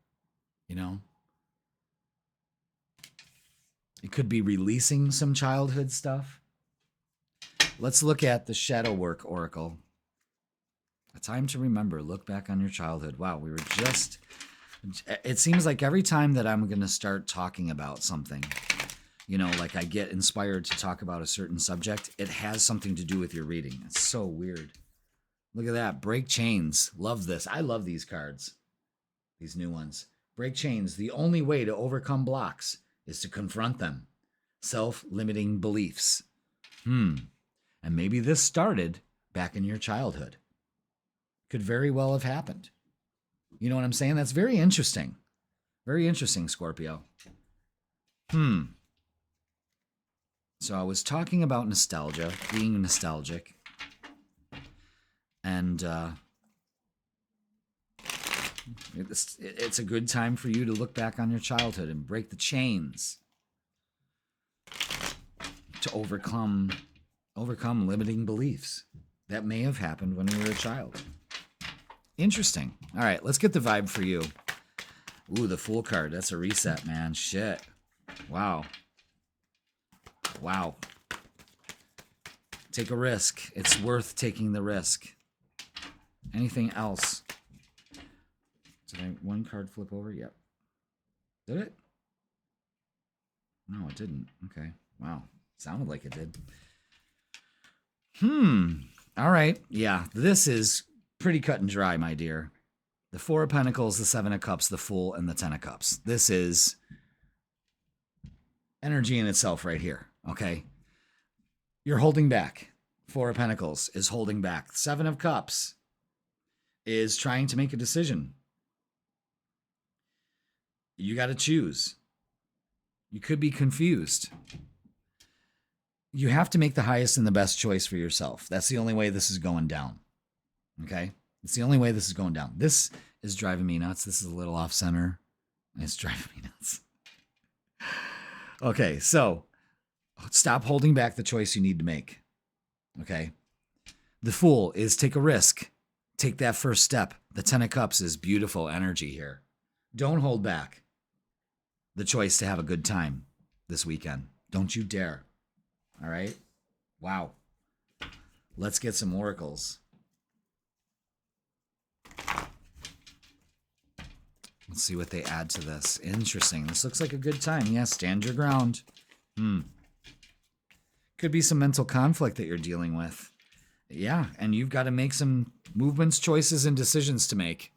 you know? It could be releasing some childhood stuff. Let's look at the Shadow Work Oracle. A time to remember. Look back on your childhood. Wow, we were just... It seems like every time that I'm going to start talking about something, you know, like I get inspired to talk about a certain subject, it has something to do with your reading. It's so weird. Look at that. Break chains. Love this. I love these cards. These new ones. Break chains. The only way to overcome blocks is to confront them. Self-limiting beliefs. And maybe this started back in your childhood. Could very well have happened. You know what I'm saying? That's very interesting. Very interesting, Scorpio. So I was talking about nostalgia, being nostalgic. And it's a good time for you to look back on your childhood and break the chains to overcome limiting beliefs that may have happened when you were a child. Interesting. All right, let's get the vibe for you. Ooh, the Fool card. That's a reset, man. Shit. Wow. Wow. Take a risk. It's worth taking the risk. Anything else? Did I one card flip over? Yep. Did it? No, it didn't. Okay. Wow. Sounded like it did. All right. Yeah, this is pretty cut and dry, my dear. The Four of Pentacles, the Seven of Cups, the Fool, and the Ten of Cups. This is energy in itself right here, okay? You're holding back. Four of Pentacles is holding back. Seven of Cups is trying to make a decision. You got to choose. You could be confused. You have to make the highest and the best choice for yourself. That's the only way this is going down, okay? It's the only way this is going down. This is driving me nuts. This is a little off center. It's driving me nuts. Okay, so stop holding back the choice you need to make. Okay? The Fool is take a risk. Take that first step. The Ten of Cups is beautiful energy here. Don't hold back the choice to have a good time this weekend. Don't you dare. All right? Wow. Let's get some oracles. Let's see what they add to this. Interesting. This looks like a good time. Yeah, stand your ground. Could be some mental conflict that you're dealing with. Yeah, and you've got to make some movements, choices, and decisions to make.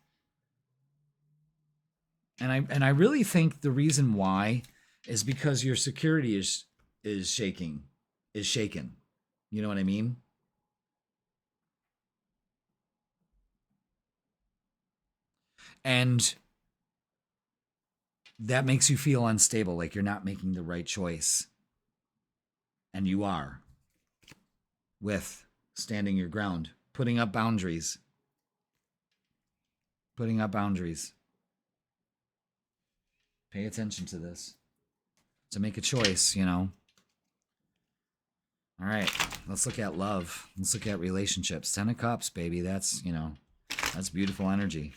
And I really think the reason why is because your security is shaken. You know what I mean? And that makes you feel unstable, like you're not making the right choice. And you are. With standing your ground, putting up boundaries. Putting up boundaries. Pay attention to this. To make a choice, you know. All right, let's look at love. Let's look at relationships. Ten of Cups, baby. That's, you know, that's beautiful energy.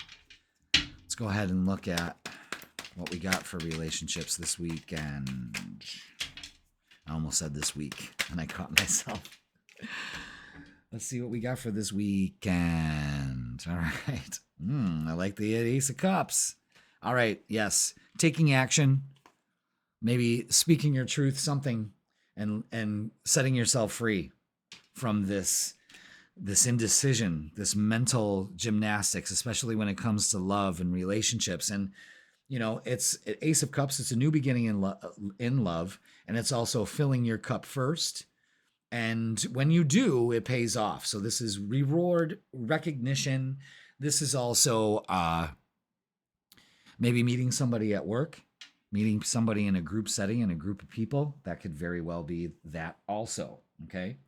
Let's go ahead and look at what we got for relationships this weekend. I almost said this week, and I caught myself. Let's see what we got for this weekend. All right. I like the Ace of Cups. All right, yes. Taking action, maybe speaking your truth, something, and setting yourself free from this indecision, this mental gymnastics, especially when it comes to love and relationships. And, you know, it's Ace of Cups. It's a new beginning in love, and it's also filling your cup first. And when you do, it pays off. So this is reward, recognition. This is also maybe meeting somebody at work, meeting somebody in a group setting, in a group of people. That could very well be that also, okay?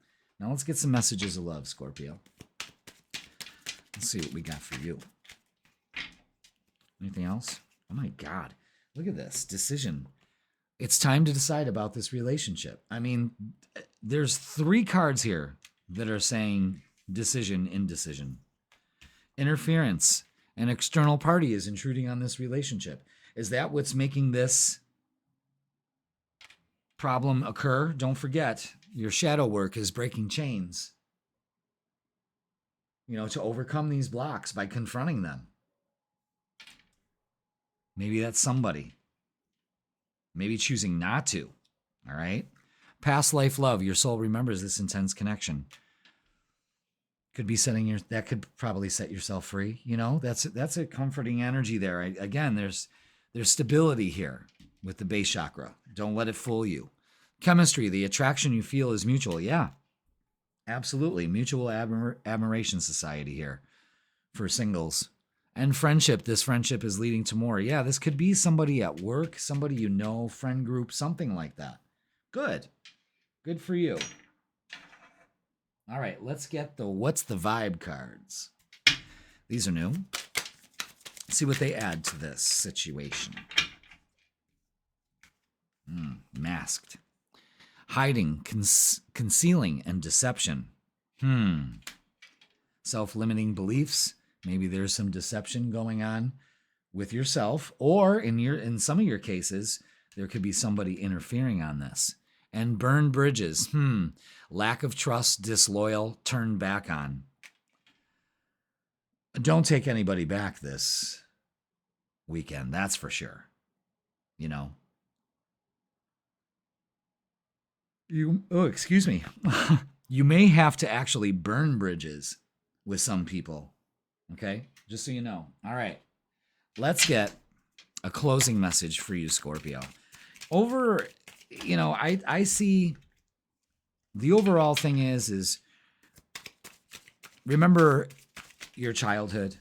Now let's get some messages of love, Scorpio. Let's see what we got for you. Anything else? Oh my God. Look at this. Decision. It's time to decide about this relationship. I mean, there's 3 cards here that are saying decision, indecision. Interference. An external party is intruding on this relationship. Is that what's making this problem occur? Don't forget, your shadow work is breaking chains. You know, to overcome these blocks by confronting them. Maybe that's somebody. Maybe choosing not to. All right? Past life love. Your soul remembers this intense connection. Could be that could probably set yourself free. You know, that's a comforting energy there. Again, there's stability here with the base chakra. Don't let it fool you. Chemistry, the attraction you feel is mutual. Yeah, absolutely. Mutual admiration society here for singles. And friendship, this friendship is leading to more. Yeah, this could be somebody at work, somebody you know, friend group, something like that. Good. Good for you. All right, let's get the What's the Vibe cards. These are new. Let's see what they add to this situation. Masked. Hiding, concealing, and deception. Self-limiting beliefs, Maybe there's some deception going on with yourself, or in some of your cases, there could be somebody interfering on this. And burn bridges. Lack of trust, disloyal, turned back on. Don't take anybody back this weekend, that's for sure. You know. Excuse me. You may have to actually burn bridges with some people. Okay? Just so you know. All right. Let's get a closing message for you, Scorpio. I see the overall thing is remember your childhood,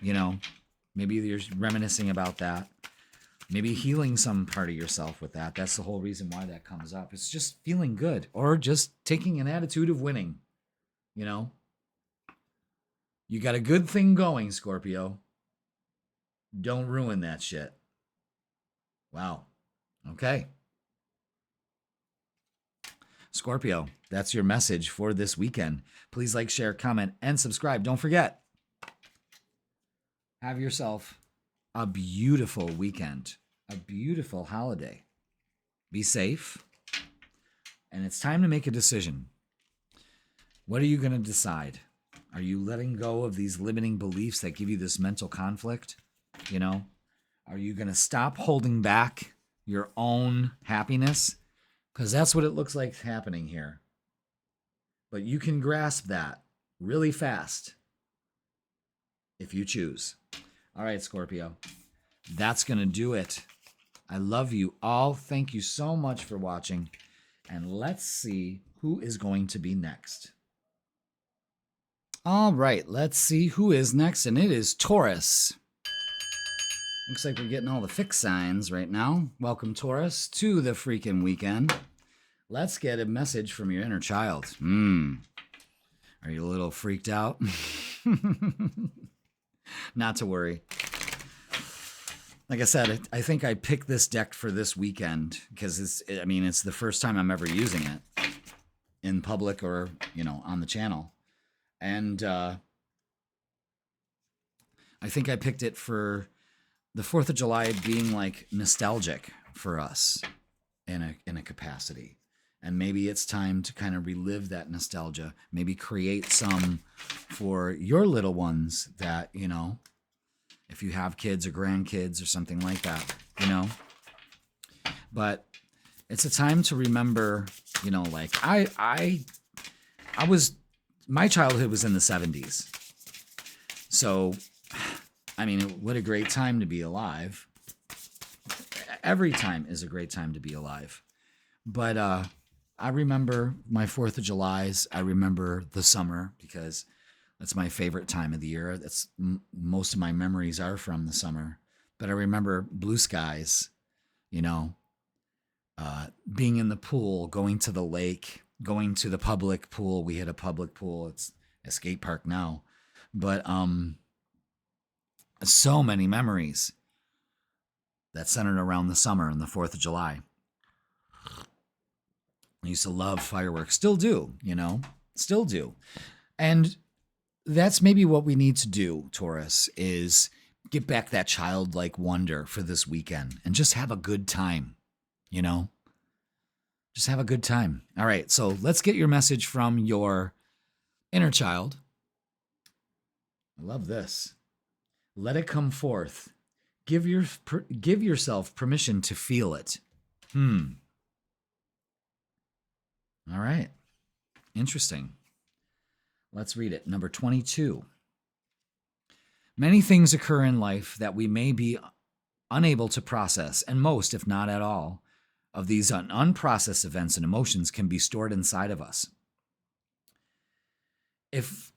maybe you're reminiscing about that, maybe healing some part of yourself with that. That's the whole reason why that comes up. It's just feeling good, or just taking an attitude of winning. You got a good thing going, Scorpio. Don't ruin that shit. Wow. Okay. Scorpio, that's your message for this weekend. Please like, share, comment, and subscribe. Don't forget, have yourself a beautiful weekend, a beautiful holiday. Be safe. And it's time to make a decision. What are you going to decide? Are you letting go of these limiting beliefs that give you this mental conflict? Are you going to stop holding back your own happiness? Because that's what it looks like happening here. But you can grasp that really fast if you choose. All right, Scorpio. That's going to do it. I love you all. Thank you so much for watching. And let's see who is going to be next. All right, let's see who is next. And it is Taurus. Looks like we're getting all the fixed signs right now. Welcome, Taurus, to the freaking weekend. Let's get a message from your inner child. Are you a little freaked out? Not to worry. Like I said, I think I picked this deck for this weekend because it's the first time I'm ever using it in public or, on the channel. And I think I picked it for the 4th of July being like nostalgic for us in a capacity. And maybe it's time to kind of relive that nostalgia, maybe create some for your little ones that, if you have kids or grandkids or something like that, But it's a time to remember, my childhood was in the 70s. So, what a great time to be alive. Every time is a great time to be alive. But I remember my 4th of July's. I remember the summer because that's my favorite time of the year. That's most of my memories are from the summer. But I remember blue skies, being in the pool, going to the lake, going to the public pool. We had a public pool. It's a skate park now. But so many memories that centered around the summer and the 4th of July. I used to love fireworks. Still do, Still do. And that's maybe what we need to do, Taurus, is get back that childlike wonder for this weekend and just have a good time, Just have a good time. All right, so let's get your message from your inner child. I love this. Let it come forth. Give yourself permission to feel it. All right. Interesting. Let's read it. Number 22. Many things occur in life that we may be unable to process, and most, if not at all, of these unprocessed events and emotions can be stored inside of us. If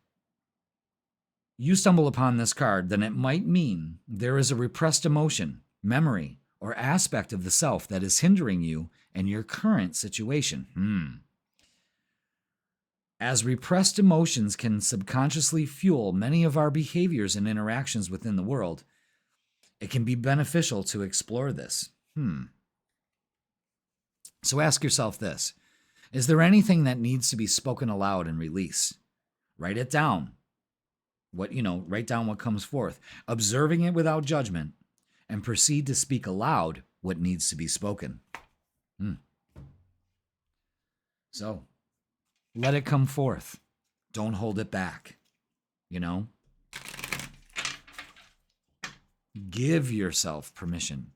you stumble upon this card, then it might mean there is a repressed emotion, memory, or aspect of the self that is hindering you in your current situation. As repressed emotions can subconsciously fuel many of our behaviors and interactions within the world, it can be beneficial to explore this. So ask yourself this. Is there anything that needs to be spoken aloud and released? Write it down. What, write down what comes forth, observing it without judgment, and proceed to speak aloud what needs to be spoken. So let it come forth. Don't hold it back. Give yourself permission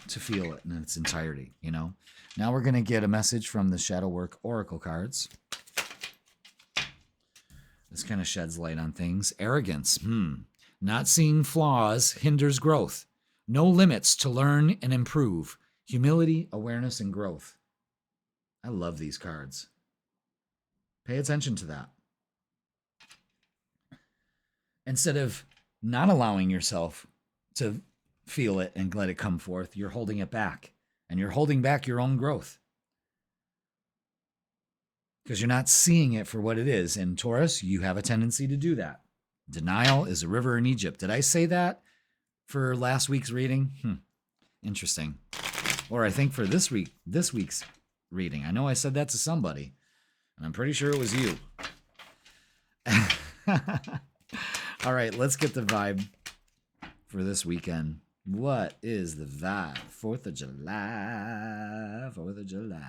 to feel it in its entirety. Now we're going to get a message from the Shadow Work Oracle cards. This kind of sheds light on things. Arrogance. Not seeing flaws hinders growth. No limits to learn and improve. Humility, awareness, and growth. I love these cards. Pay attention to that. Instead of not allowing yourself to feel it and let it come forth, you're holding it back. And you're holding back your own growth. Because you're not seeing it for what it is. And Taurus, you have a tendency to do that. Denial is a river in Egypt. Did I say that for last week's reading? Interesting. Or I think for this week's reading. I know I said that to somebody, and I'm pretty sure it was you. All right, let's get the vibe for this weekend. What is the vibe? 4th of July. 4th of July.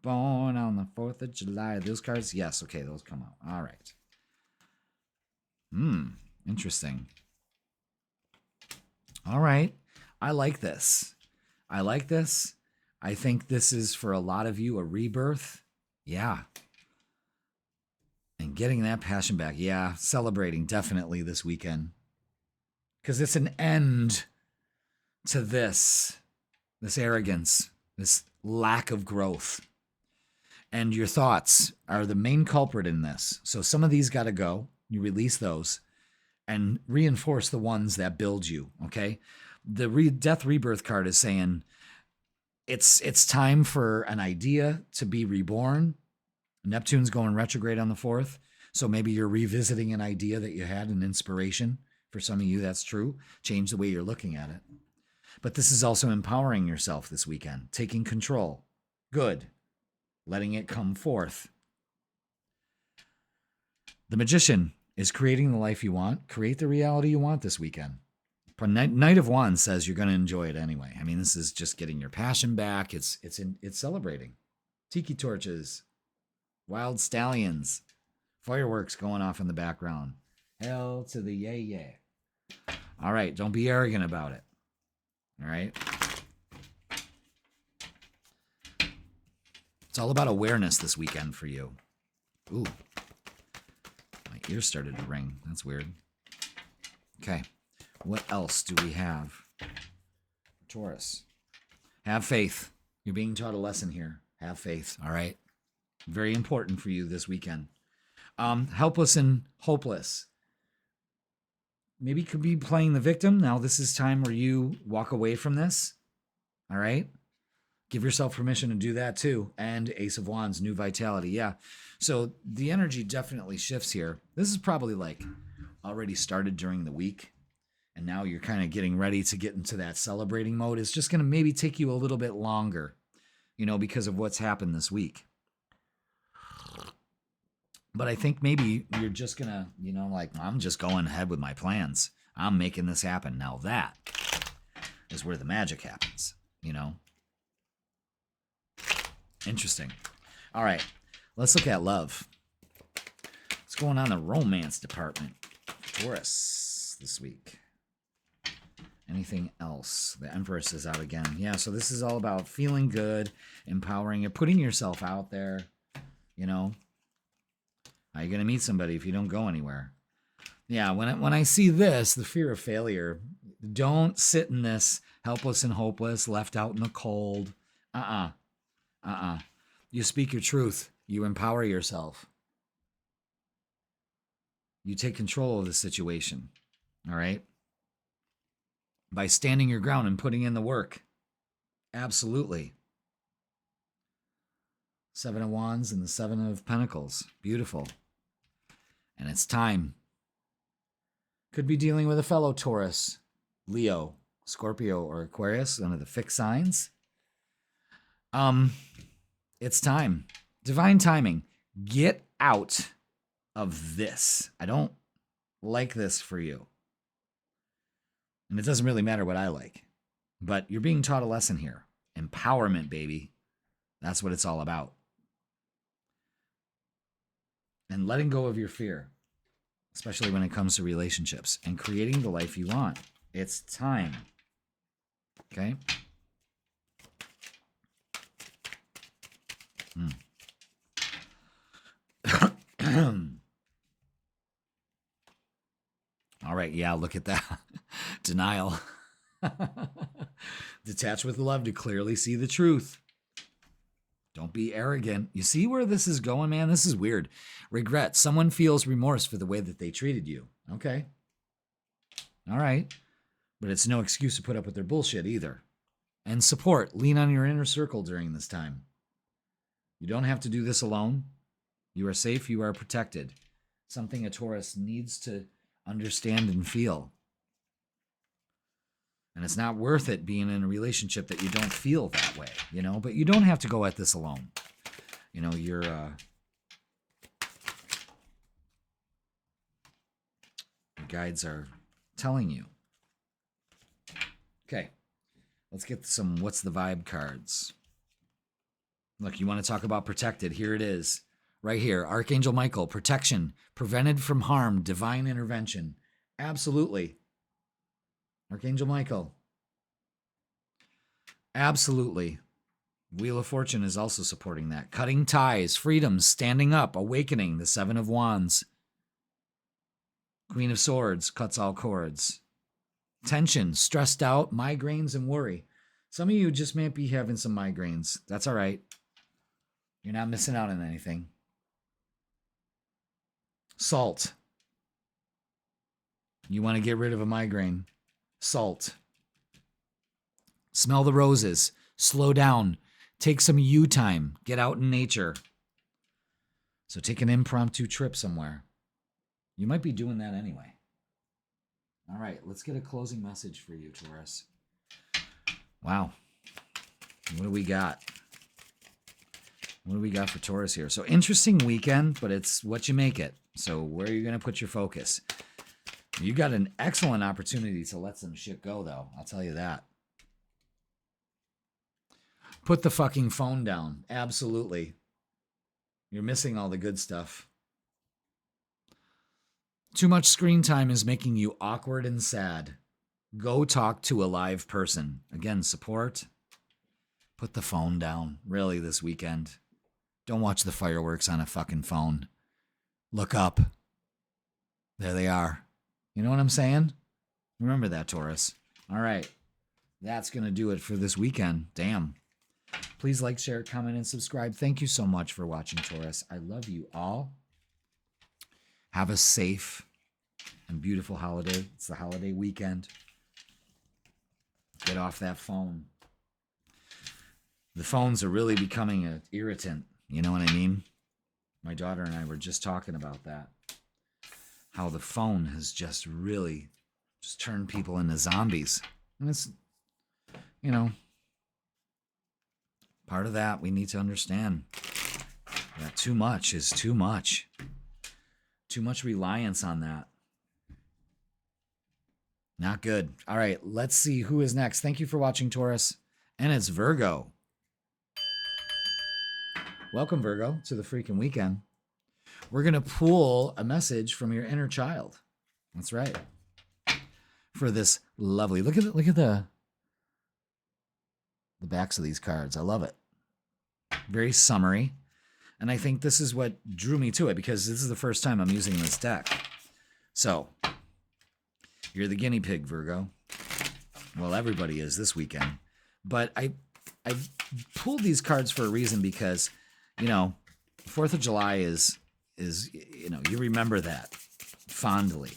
Born on the 4th of July. Those cards? Yes. Okay, those come out. All right. Interesting. All right. I like this. I like this. I think this is, for a lot of you, a rebirth. Yeah. And getting that passion back. Yeah. Celebrating definitely this weekend. Because it's an end to this arrogance, this lack of growth. And your thoughts are the main culprit in this. So some of these got to go. You release those and reinforce the ones that build you, okay? The Death Rebirth card is saying it's time for an idea to be reborn. Neptune's going retrograde on the 4th. So maybe you're revisiting an idea that you had, an inspiration. For some of you, that's true. Change the way you're looking at it. But this is also empowering yourself this weekend, taking control. Good. Letting it come forth. The Magician is creating the life you want. Create the reality you want this weekend. Knight of Wands says you're going to enjoy it anyway. I mean, this is just getting your passion back. It's celebrating. Tiki torches, wild stallions, fireworks going off in the background. Hell to the yay, yay. All right, don't be arrogant about it. All right? It's all about awareness this weekend for you. Ooh. My ears started to ring. That's weird. Okay. What else do we have? Taurus. Have faith. You're being taught a lesson here. Have faith. All right? Very important for you this weekend. Helpless and hopeless. Maybe you could be playing the victim. Now this is time where you walk away from this. All right? Give yourself permission to do that too. And Ace of Wands, new vitality. Yeah. So the energy definitely shifts here. This is probably like already started during the week. And now you're kind of getting ready to get into that celebrating mode. It's just going to maybe take you a little bit longer, because of what's happened this week. But I think maybe you're just going to, I'm just going ahead with my plans. I'm making this happen. Now that is where the magic happens, Interesting. All right. Let's look at love. What's going on in the romance department? Taurus this week. Anything else? The Empress is out again. Yeah, so this is all about feeling good, empowering you, putting yourself out there, How are you going to meet somebody if you don't go anywhere? Yeah, when I see this, the fear of failure, don't sit in this helpless and hopeless, left out in the cold. You speak your truth. You empower yourself. You take control of the situation. All right? By standing your ground and putting in the work. Absolutely. 7 of Wands and the 7 of Pentacles. Beautiful. And it's time. Could be dealing with a fellow Taurus, Leo, Scorpio, or Aquarius, one of the fixed signs. It's time. Divine timing. Get out of this. I don't like this for you. And it doesn't really matter what I like. But you're being taught a lesson here. Empowerment, baby. That's what it's all about. And letting go of your fear, especially when it comes to relationships, and creating the life you want. It's time. Okay? All right, yeah, look at that. Denial. Detach with love to clearly see the truth. Don't be arrogant. You see where this is going, man? This is weird. Regret. Someone feels remorse for the way that they treated you. Okay. All right. But it's no excuse to put up with their bullshit either. And support. Lean on your inner circle during this time. You don't have to do this alone. You are safe. You are protected. Something a Taurus needs to understand and feel. And it's not worth it being in a relationship that you don't feel that way, you know? But you don't have to go at this alone. You know, your guides are telling you. Okay, let's get some What's the Vibe cards. Look, you want to talk about protected. Here it is. Right here. Archangel Michael, protection, prevented from harm, divine intervention. Absolutely. Archangel Michael. Absolutely. Wheel of Fortune is also supporting that. Cutting ties, freedom, standing up, awakening, the Seven of Wands. Queen of Swords, cuts all cords. Tension, stressed out, migraines, and worry. Some of you just might be having some migraines. That's all right. You're not missing out on anything. Salt. You want to get rid of a migraine. Salt. Smell the roses. Slow down. Take some you time. Get out in nature. So take an impromptu trip somewhere. You might be doing that anyway. All right, let's get a closing message for you, Taurus. Wow. What do we got? What do we got for Taurus here? So interesting weekend, but it's what you make it. So where are you going to put your focus? You got an excellent opportunity to let some shit go, though. I'll tell you that. Put the fucking phone down. Absolutely. You're missing all the good stuff. Too much screen time is making you awkward and sad. Go talk to a live person. Again, support. Put the phone down. Really, this weekend. Don't watch the fireworks on a fucking phone. Look up. There they are. You know what I'm saying? Remember that, Taurus. All right. That's going to do it for this weekend. Damn. Please like, share, comment, and subscribe. Thank you so much for watching, Taurus. I love you all. Have a safe and beautiful holiday. It's the holiday weekend. Get off that phone. The phones are really becoming an irritant. You know what I mean? My daughter and I were just talking about that. How the phone has just really just turned people into zombies. And it's, you know, part of that we need to understand that too much is too much. Too much reliance on that. Not good. All right, let's see who is next. Thank you for watching, Taurus. And it's Virgo. Welcome, Virgo, to the Freakin Weekend. We're going to pull a message from your inner child. That's right. For this lovely, look at the backs of these cards. I love it. Very summary. And I think this is what drew me to it because this is the first time I'm using this deck. So, you're the guinea pig, Virgo. Well, everybody is this weekend. But I pulled these cards for a reason because, you know, 4th of July is, you know, you remember that fondly.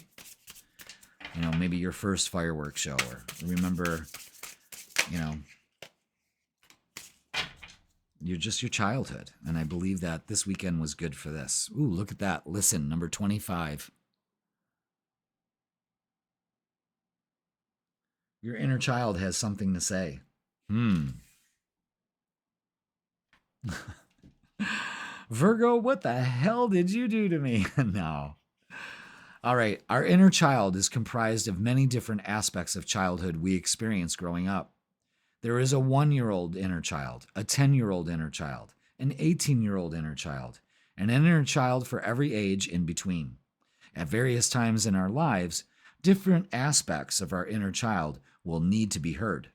You know, maybe your first fireworks show, or remember, you know, your childhood. And I believe that this weekend was good for this. Ooh, look at that. Listen, number 25. Your inner child has something to say. Virgo, what the hell did you do to me? No. All right. Our inner child is comprised of many different aspects of childhood we experience growing up. There is a 1-year-old inner child, a 10-year-old inner child, an 18-year-old inner child, an inner child for every age in between. At various times in our lives, different aspects of our inner child will need to be heard.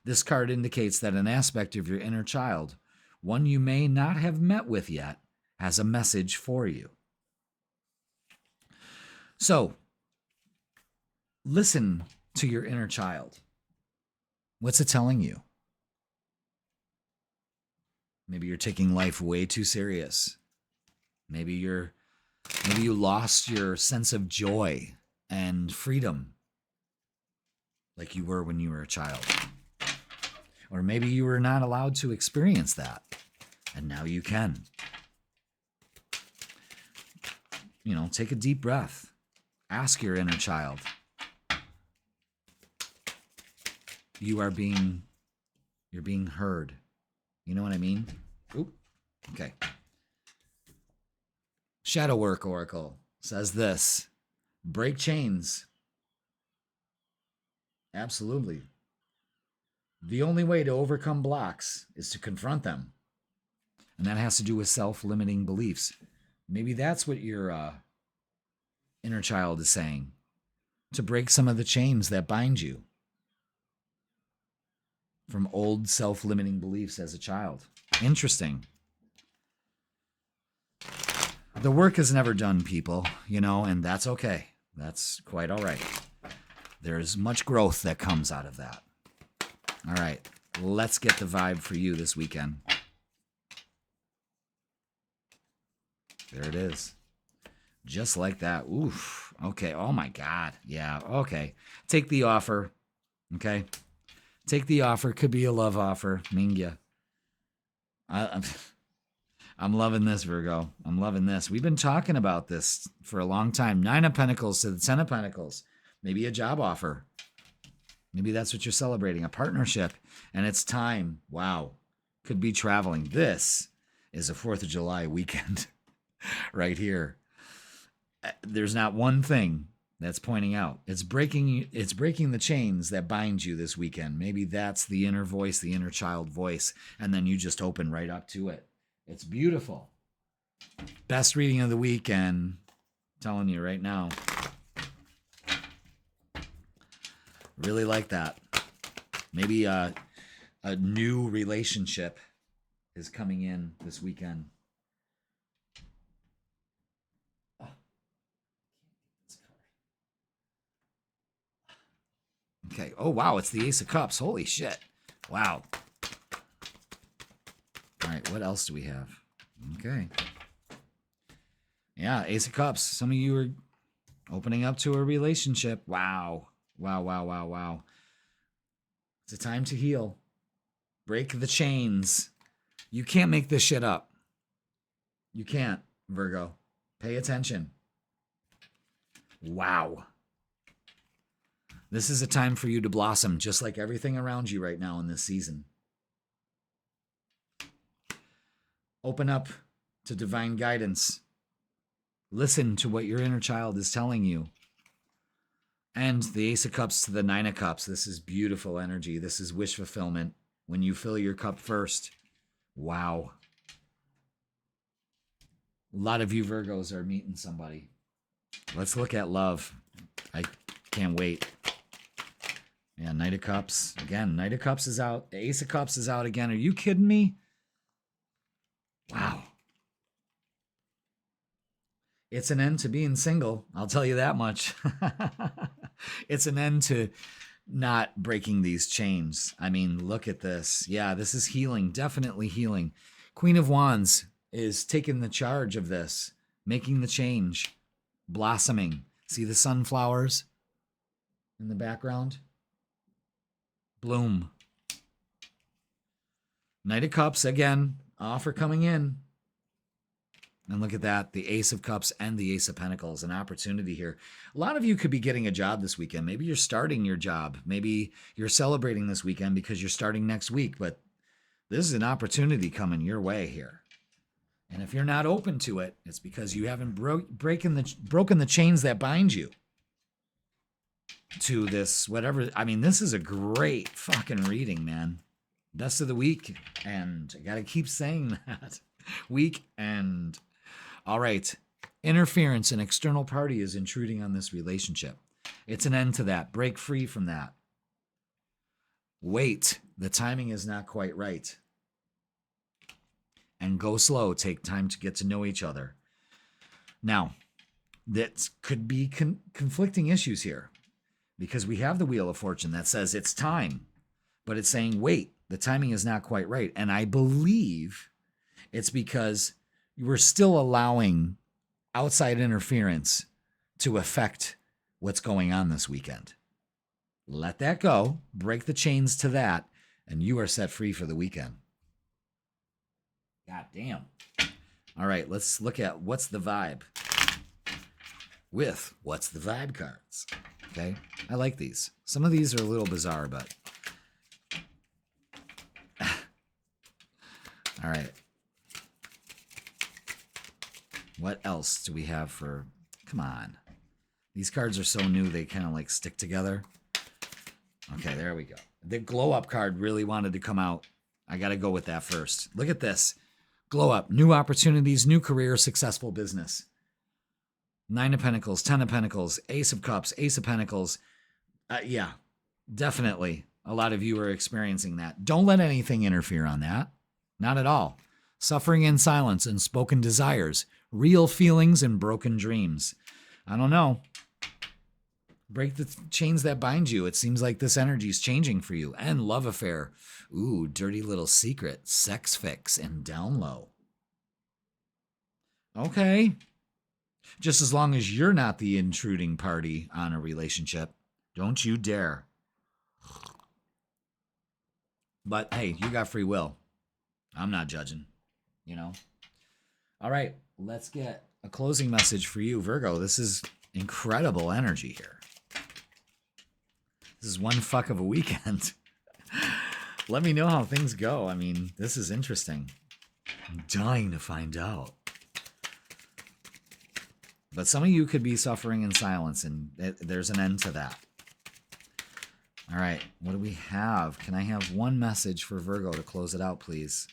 This card indicates that an aspect of your inner child, one you may not have met with yet, has a message for you. So, listen to your inner child. What's it telling you? Maybe you're taking life way too serious. Maybe you lost your sense of joy and freedom like you were when you were a child. Or maybe you were not allowed to experience that, and now you can. Take a deep breath. Ask your inner child. You're being heard. You know what I mean? Oop. Okay. Shadow Work Oracle says this: break chains. Absolutely. The only way to overcome blocks is to confront them. And that has to do with self-limiting beliefs. Maybe that's what your inner child is saying. To break some of the chains that bind you from old self-limiting beliefs as a child. Interesting. The work is never done, people, and that's okay. That's quite all right. There's much growth that comes out of that. All right, let's get the vibe for you this weekend. There it is. Just like that. Oof. Okay. Oh, my God. Yeah. Okay. Take the offer. Okay. Take the offer. Could be a love offer. Mingya. I'm loving this, Virgo. I'm loving this. We've been talking about this for a long time. 9 of Pentacles to the 10 of Pentacles. Maybe a job offer. Maybe that's what you're celebrating, a partnership, and it's time. Wow. Could be traveling. This is a 4th of July weekend right here. There's not one thing that's pointing out. It's breaking the chains that bind you this weekend. Maybe that's the inner voice, the inner child voice, and then you just open right up to it. It's beautiful. Best reading of the weekend. I'm telling you right now. Really like that. Maybe a new relationship is coming in this weekend. Okay. Oh, wow. It's the Ace of Cups. Holy shit. Wow. All right. What else do we have? Okay. Yeah. Ace of Cups. Some of you are opening up to a relationship. Wow. Wow, wow, wow, wow. It's a time to heal. Break the chains. You can't make this shit up. You can't, Virgo. Pay attention. Wow. This is a time for you to blossom, just like everything around you right now in this season. Open up to divine guidance. Listen to what your inner child is telling you. And the Ace of Cups to the 9 of Cups. This is beautiful energy. This is wish fulfillment. When you fill your cup first. Wow. A lot of you Virgos are meeting somebody. Let's look at love. I can't wait. Yeah, Knight of Cups. Again, Knight of Cups is out. The Ace of Cups is out again. Are you kidding me? Wow. It's an end to being single. I'll tell you that much. It's an end to not breaking these chains. I mean, look at this. Yeah, this is healing. Definitely healing. Queen of Wands is taking the charge of this, making the change, blossoming. See the sunflowers in the background? Bloom. Knight of Cups, again, offer coming in. And look at that, the Ace of Cups and the Ace of Pentacles, an opportunity here. A lot of you could be getting a job this weekend. Maybe you're starting your job. Maybe you're celebrating this weekend because you're starting next week. But this is an opportunity coming your way here. And if you're not open to it, it's because you haven't broken the chains that bind you to this, whatever. I mean, this is a great fucking reading, man. Best of the week. And I got to keep saying that. Weekend. All right. Interference, an external party is intruding on this relationship. It's an end to that. Break free from that. Wait. The timing is not quite right. And go slow. Take time to get to know each other. Now, that could be conflicting issues here, because we have the Wheel of Fortune that says it's time, but it's saying, wait, the timing is not quite right. And I believe it's because we're still allowing outside interference to affect what's going on this weekend. Let that go. Break the chains to that, and you are set free for the weekend. God damn. All right, let's look at what's the vibe with what's the vibe cards. Okay, I like these. Some of these are a little bizarre, but all right. What else do we have for, come on. These cards are so new, they kind of like stick together. Okay, there we go. The glow up card really wanted to come out. I got to go with that first. Look at this. Glow up, new opportunities, new career, successful business. 9 of Pentacles, 10 of Pentacles, Ace of Cups, Ace of Pentacles. Yeah, definitely. A lot of you are experiencing that. Don't let anything interfere on that. Not at all. Suffering in silence and spoken desires, real feelings and broken dreams. I don't know. Break the chains that bind you. It seems like this energy is changing for you. And love affair. Ooh, dirty little secret. Sex fix and down low. Okay. Just as long as you're not the intruding party on a relationship, don't you dare. But hey, you got free will. I'm not judging, you know. All right, let's get a closing message for you, Virgo. This is incredible energy here. This is one fuck of a weekend. Let me know how things go. I mean, this is interesting. I'm dying to find out. But some of you could be suffering in silence, and there's an end to that. All right, what do we have? Can I have one message for Virgo to close it out, please?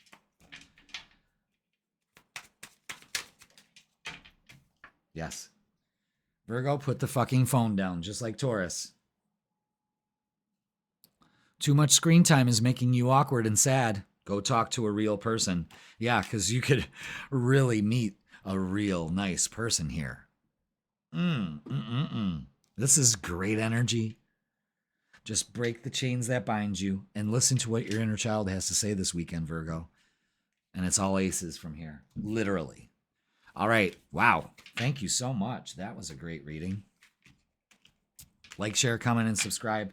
Yes. Virgo, put the fucking phone down, just like Taurus. Too much screen time is making you awkward and sad. Go talk to a real person. Yeah, because you could really meet a real nice person here. This is great energy. Just break the chains that bind you and listen to what your inner child has to say this weekend, Virgo. And it's all aces from here, literally. All right. Wow. Thank you so much. That was a great reading. Like, share, comment, and subscribe.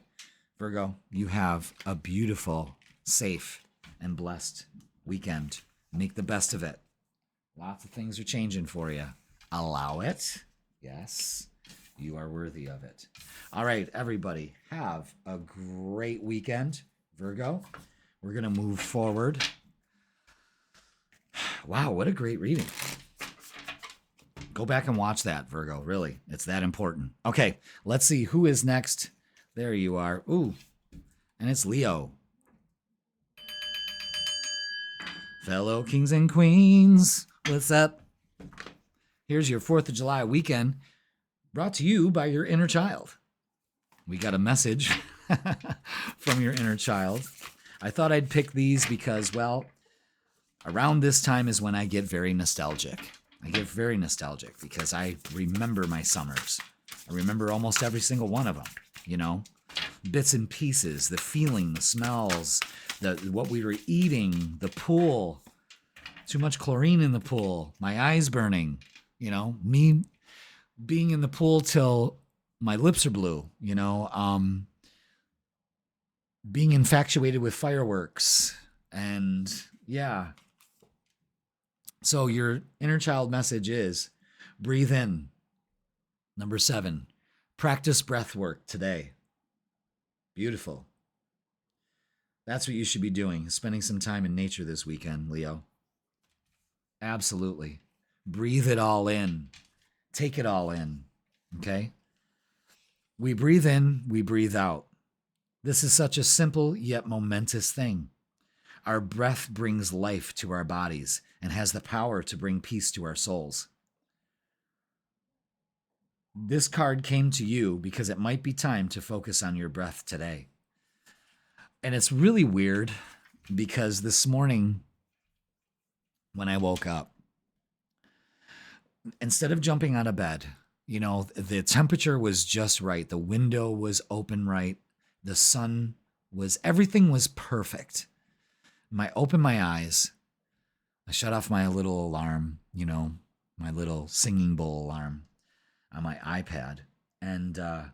Virgo, you have a beautiful, safe, and blessed weekend. Make the best of it. Lots of things are changing for you. Allow it. Yes, you are worthy of it. All right, everybody, have a great weekend. Virgo, we're going to move forward. Wow, what a great reading. Go back and watch that, Virgo. Really, it's that important. Okay, let's see who is next. There you are. Ooh, and it's Leo. Fellow kings and queens, what's up? Here's your 4th of July weekend brought to you by your inner child. We got a message from your inner child. I thought I'd pick these because, well, around this time is when I get very nostalgic. I get very nostalgic because I remember my summers. I remember almost every single one of them, you know, bits and pieces, the feeling, the smells, what we were eating, the pool, too much chlorine in the pool, my eyes burning, you know, me being in the pool till my lips are blue, you know, being infatuated with fireworks. And yeah. So your inner child message is breathe in. Number 7, practice breath work today. Beautiful. That's what you should be doing, spending some time in nature this weekend, Leo. Absolutely. Breathe it all in. Take it all in. Okay? We breathe in, we breathe out. This is such a simple yet momentous thing. Our breath brings life to our bodies and has the power to bring peace to our souls. This card came to you because it might be time to focus on your breath today. And it's really weird because this morning when I woke up, instead of jumping out of bed, you know, the temperature was just right. The window was open right. The sun was, everything was perfect. I opened my eyes. I shut off my little alarm, you know, my little singing bowl alarm on my iPad. And I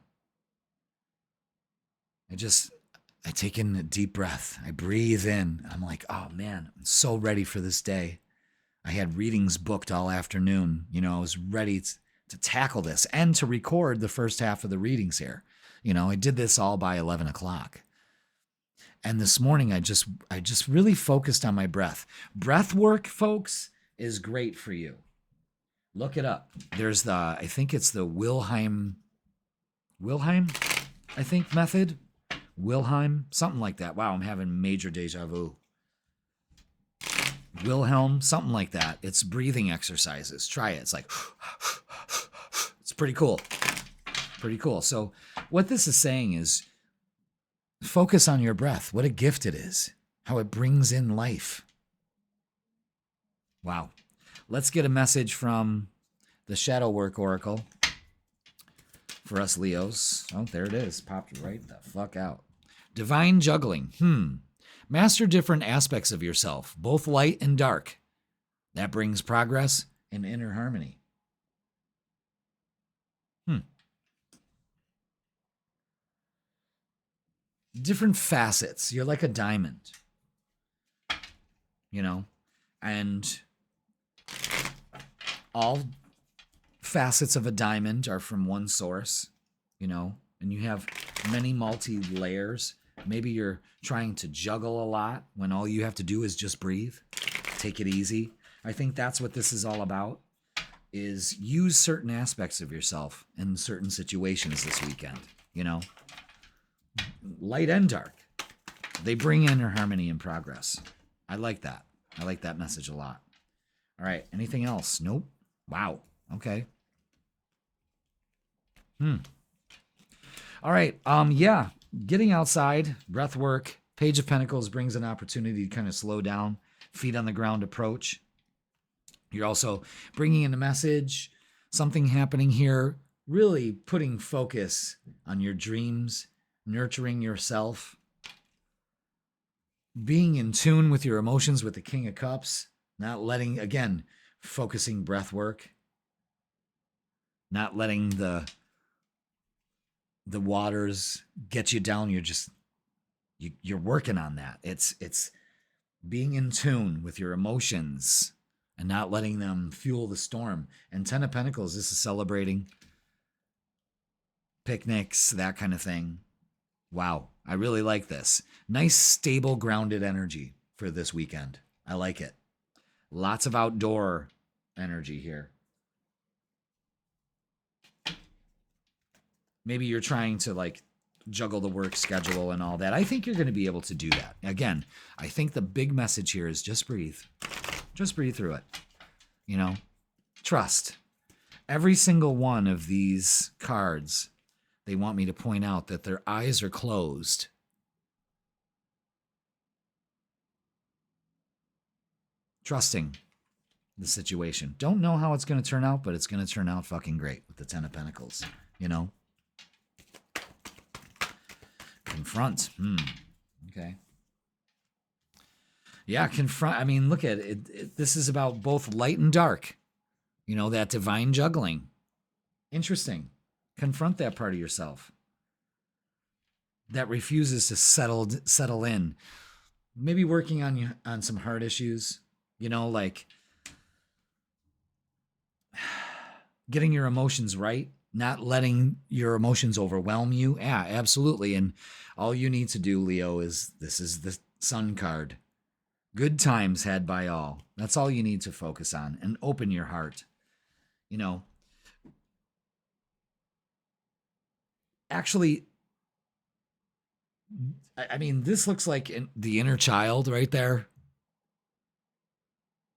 take in a deep breath. I breathe in. I'm like, oh man, I'm so ready for this day. I had readings booked all afternoon. You know, I was ready to tackle this and to record the first half of the readings here. You know, I did this all by 11 o'clock. And this morning, I just really focused on my breath. Breath work, folks, is great for you. Look it up. There's I think it's the Wilhelm, I think, method. Wilhelm, something like that. Wow, I'm having major deja vu. Wilhelm, something like that. It's breathing exercises. Try it. It's like, it's pretty cool. Pretty cool. So what this is saying is focus on your breath. What a gift it is. How it brings in life. Wow. Let's get a message from the Shadow Work Oracle for us Leos. Oh, there it is. Popped right the fuck out. Divine juggling. Master different aspects of yourself, both light and dark. That brings progress and inner harmony. Different facets. You're like a diamond, you know, and all facets of a diamond are from one source, you know, and you have many multi-layers. Maybe you're trying to juggle a lot when all you have to do is just breathe. Take it easy. I think that's what this is all about, is use certain aspects of yourself in certain situations this weekend, you know. Light and dark. They bring inner harmony and progress. I like that. I like that message a lot. All right. Anything else? Nope. Wow. Okay. All right. Yeah. Getting outside, breath work, Page of Pentacles brings an opportunity to kind of slow down, feet on the ground approach. You're also bringing in a message, something happening here, really putting focus on your dreams, nurturing yourself, being in tune with your emotions with the King of Cups, not letting, again, focusing breath work, not letting the waters get you down. You're working on that. It's being in tune with your emotions and not letting them fuel the storm. And Ten of Pentacles, this is celebrating picnics, that kind of thing. Wow, I really like this. Nice, stable, grounded energy for this weekend. I like it. Lots of outdoor energy here. Maybe you're trying to like juggle the work schedule and all that. I think you're going to be able to do that. Again, I think the big message here is just breathe. Just breathe through it. You know, trust. Every single one of these cards, they want me to point out that their eyes are closed. Trusting the situation. Don't know how it's going to turn out, but it's going to turn out fucking great with the Ten of Pentacles. You know? Confront. Okay. Yeah, confront. I mean, look at it. This is about both light and dark. You know, that divine juggling. Interesting. Confront that part of yourself that refuses to settle in. Maybe working on some hard issues, you know, like getting your emotions right, not letting your emotions overwhelm you. Yeah, absolutely. And all you need to do, Leo, this is the Sun card. Good times had by all. That's all you need to focus on, and open your heart. You know, actually, I mean, this looks like the inner child right there.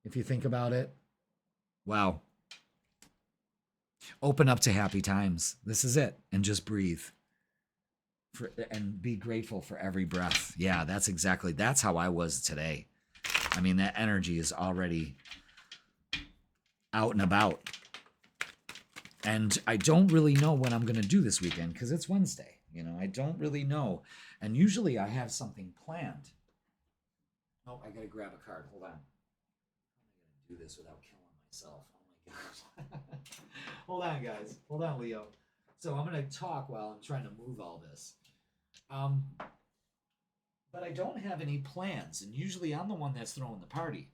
If you think about it. Wow. Open up to happy times. This is it. And just breathe. And be grateful for every breath. Yeah, that's how I was today. I mean, that energy is already out and about. And I don't really know what I'm going to do this weekend because it's Wednesday. You know, I don't really know. And usually I have something planned. Oh, I got to grab a card. Hold on. I'm going to do this without killing myself. Oh, my gosh. Hold on, guys. Hold on, Leo. So I'm going to talk while I'm trying to move all this. But I don't have any plans. And usually I'm the one that's throwing the party.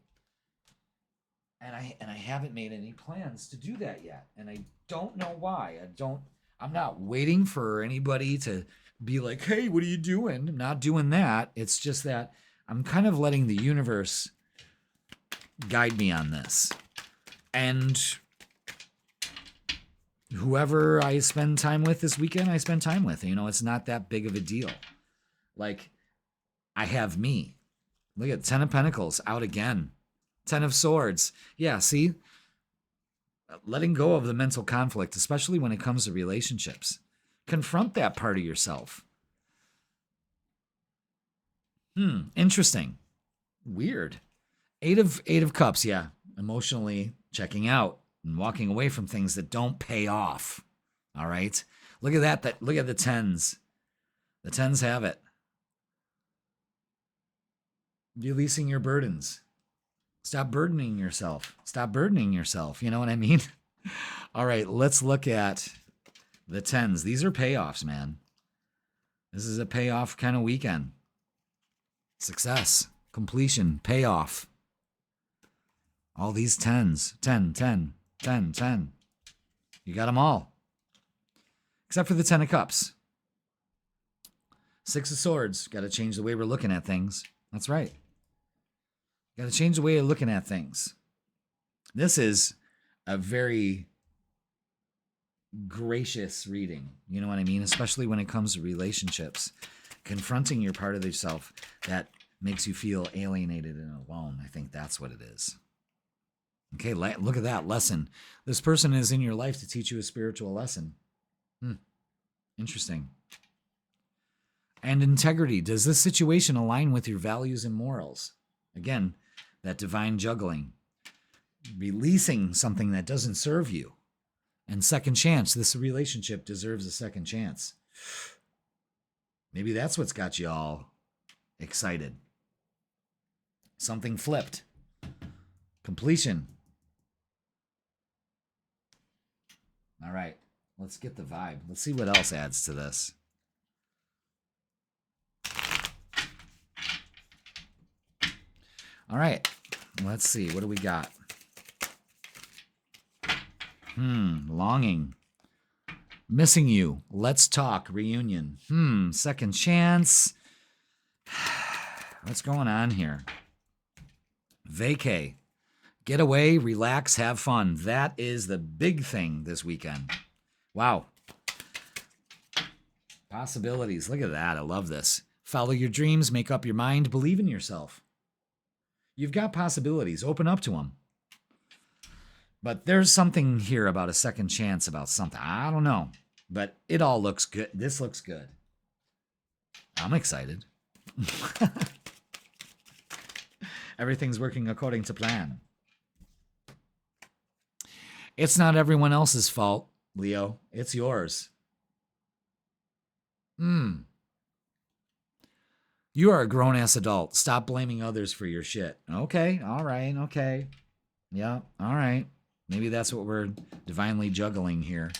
And I haven't made any plans to do that yet. And I don't know why. I'm not waiting for anybody to be like, hey, what are you doing? I'm not doing that. It's just that I'm kind of letting the universe guide me on this. And whoever I spend time with this weekend, I spend time with. You know, it's not that big of a deal. Like, I have me. Look at 10 of Pentacles out again. 10 of Swords. Yeah, see? Letting go of the mental conflict, especially when it comes to relationships. Confront that part of yourself. Interesting. Weird. Eight of Cups, yeah. Emotionally checking out and walking away from things that don't pay off. All right? Look at that. Look at the 10s. The 10s have it. Releasing your burdens. Stop burdening yourself. Stop burdening yourself. You know what I mean? All right, let's look at the 10s. These are payoffs, man. This is a payoff kind of weekend. Success, completion, payoff. All these 10s. 10, 10, 10, 10. You got them all. Except for the 10 of Cups. 6 of Swords. Got to change the way we're looking at things. That's right. Got to change the way of looking at things. This is a very gracious reading. You know what I mean? Especially when it comes to relationships. Confronting your part of yourself that makes you feel alienated and alone. I think that's what it is. Okay, look at that lesson. This person is in your life to teach you a spiritual lesson. Interesting. And integrity. Does this situation align with your values and morals? Again, that divine juggling. Releasing something that doesn't serve you. And second chance. This relationship deserves a second chance. Maybe that's what's got you all excited. Something flipped. Completion. All right. Let's get the vibe. Let's see what else adds to this. All right. Let's see. What do we got? Longing. Missing you. Let's talk. Reunion. Second chance. What's going on here? Vacay. Get away, relax, have fun. That is the big thing this weekend. Wow. Possibilities. Look at that. I love this. Follow your dreams. Make up your mind. Believe in yourself. You've got possibilities. Open up to them. But there's something here about a second chance about something. I don't know. But it all looks good. This looks good. I'm excited. Everything's working according to plan. It's not everyone else's fault, Leo. It's yours. You are a grown-ass adult. Stop blaming others for your shit. Okay, all right, okay. Yeah, all right. Maybe that's what we're divinely juggling here.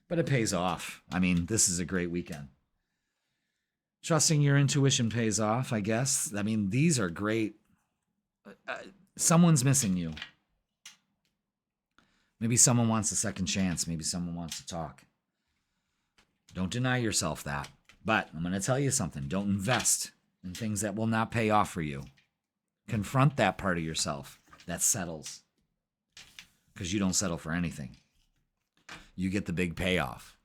But it pays off. I mean, this is a great weekend. Trusting your intuition pays off, I guess. I mean, these are great. Someone's missing you. Maybe someone wants a second chance. Maybe someone wants to talk. Don't deny yourself that. But I'm going to tell you something. Don't invest in things that will not pay off for you. Confront that part of yourself that settles. Because you don't settle for anything. You get the big payoff.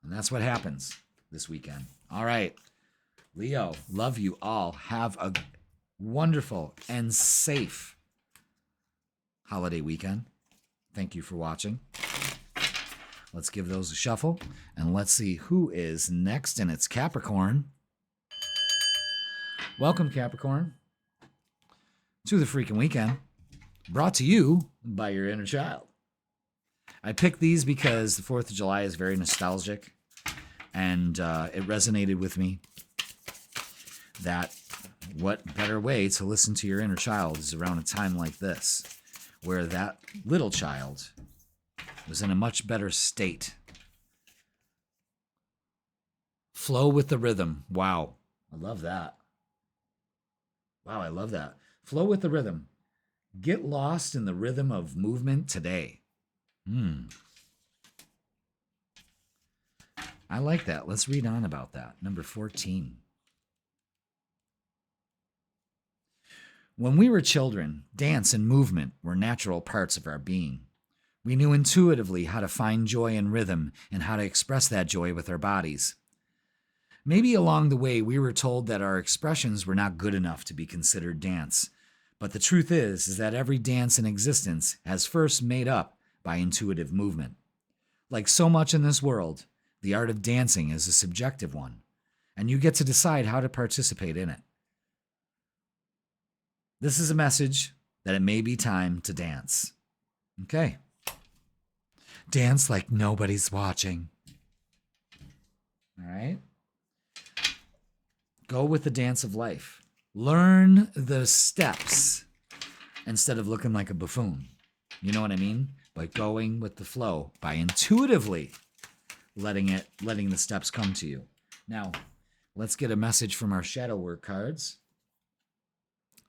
And that's what happens this weekend. All right. Leo, love you all. Have a wonderful and safe holiday weekend. Thank you for watching. Let's give those a shuffle. And let's see who is next. And it's Capricorn. Welcome, Capricorn, to the Freakin Weekend. Brought to you by your inner child. I picked these because the 4th of July is very nostalgic. And it resonated with me that what better way to listen to your inner child is around a time like this, where that little child was in a much better state. Flow with the rhythm. Wow. I love that. Wow, I love that. Flow with the rhythm. Get lost in the rhythm of movement today. I like that. Let's read on about that. Number 14. When we were children, dance and movement were natural parts of our being. We knew intuitively how to find joy in rhythm and how to express that joy with our bodies. Maybe along the way, we were told that our expressions were not good enough to be considered dance. But the truth is that every dance in existence has first made up by intuitive movement. Like so much in this world, the art of dancing is a subjective one, and you get to decide how to participate in it. This is a message that it may be time to dance. Okay. Dance like nobody's watching. All right. Go with the dance of life. Learn the steps instead of looking like a buffoon. You know what I mean? By going with the flow, by intuitively letting the steps come to you. Now, let's get a message from our shadow work cards.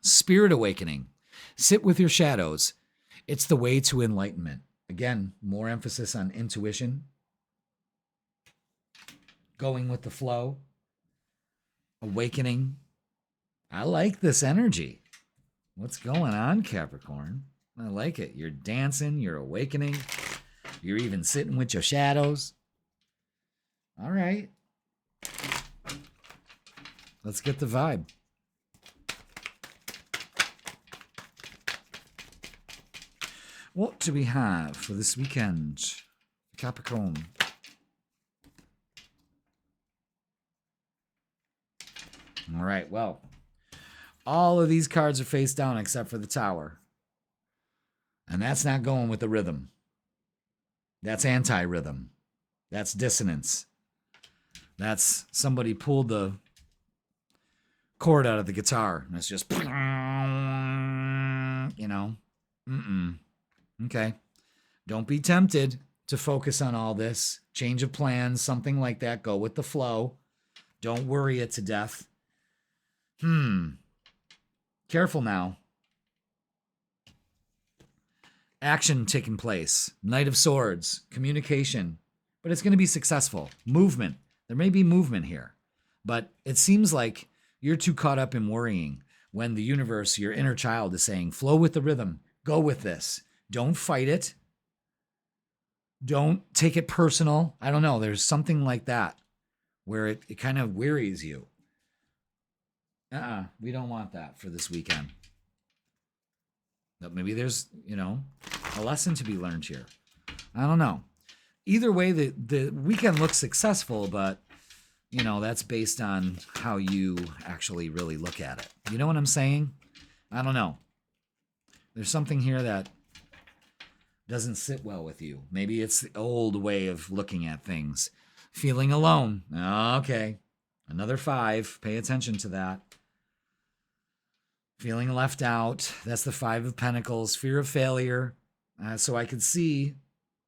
Spirit awakening. Sit with your shadows. It's the way to enlightenment. Again, more emphasis on intuition. Going with the flow. Awakening. I like this energy. What's going on, Capricorn? I like it. You're dancing. You're awakening. You're even sitting with your shadows. All right. Let's get the vibe. What do we have for this weekend, Capricorn? All right, well, all of these cards are face down except for the Tower. And that's not going with the rhythm. That's anti-rhythm. That's dissonance. That's somebody pulled the chord out of the guitar. And it's just, Okay. Don't be tempted to focus on all this. Change of plans, something like that. Go with the flow. Don't worry it to death. Careful now. Action taking place. Knight of Swords. Communication. But it's going to be successful. Movement. There may be movement here. But it seems like you're too caught up in worrying when the universe, your inner child, is saying, flow with the rhythm. Go with this. Don't fight it. Don't take it personal. I don't know. There's something like that where it kind of wearies you. We don't want that for this weekend. But maybe there's, a lesson to be learned here. I don't know. Either way, the weekend looks successful, but, that's based on how you actually really look at it. You know what I'm saying? I don't know. There's something here that doesn't sit well with you. Maybe it's the old way of looking at things. Feeling alone. Okay. Another 5. Pay attention to that. Feeling left out. That's the 5 of Pentacles. Fear of failure. So I could see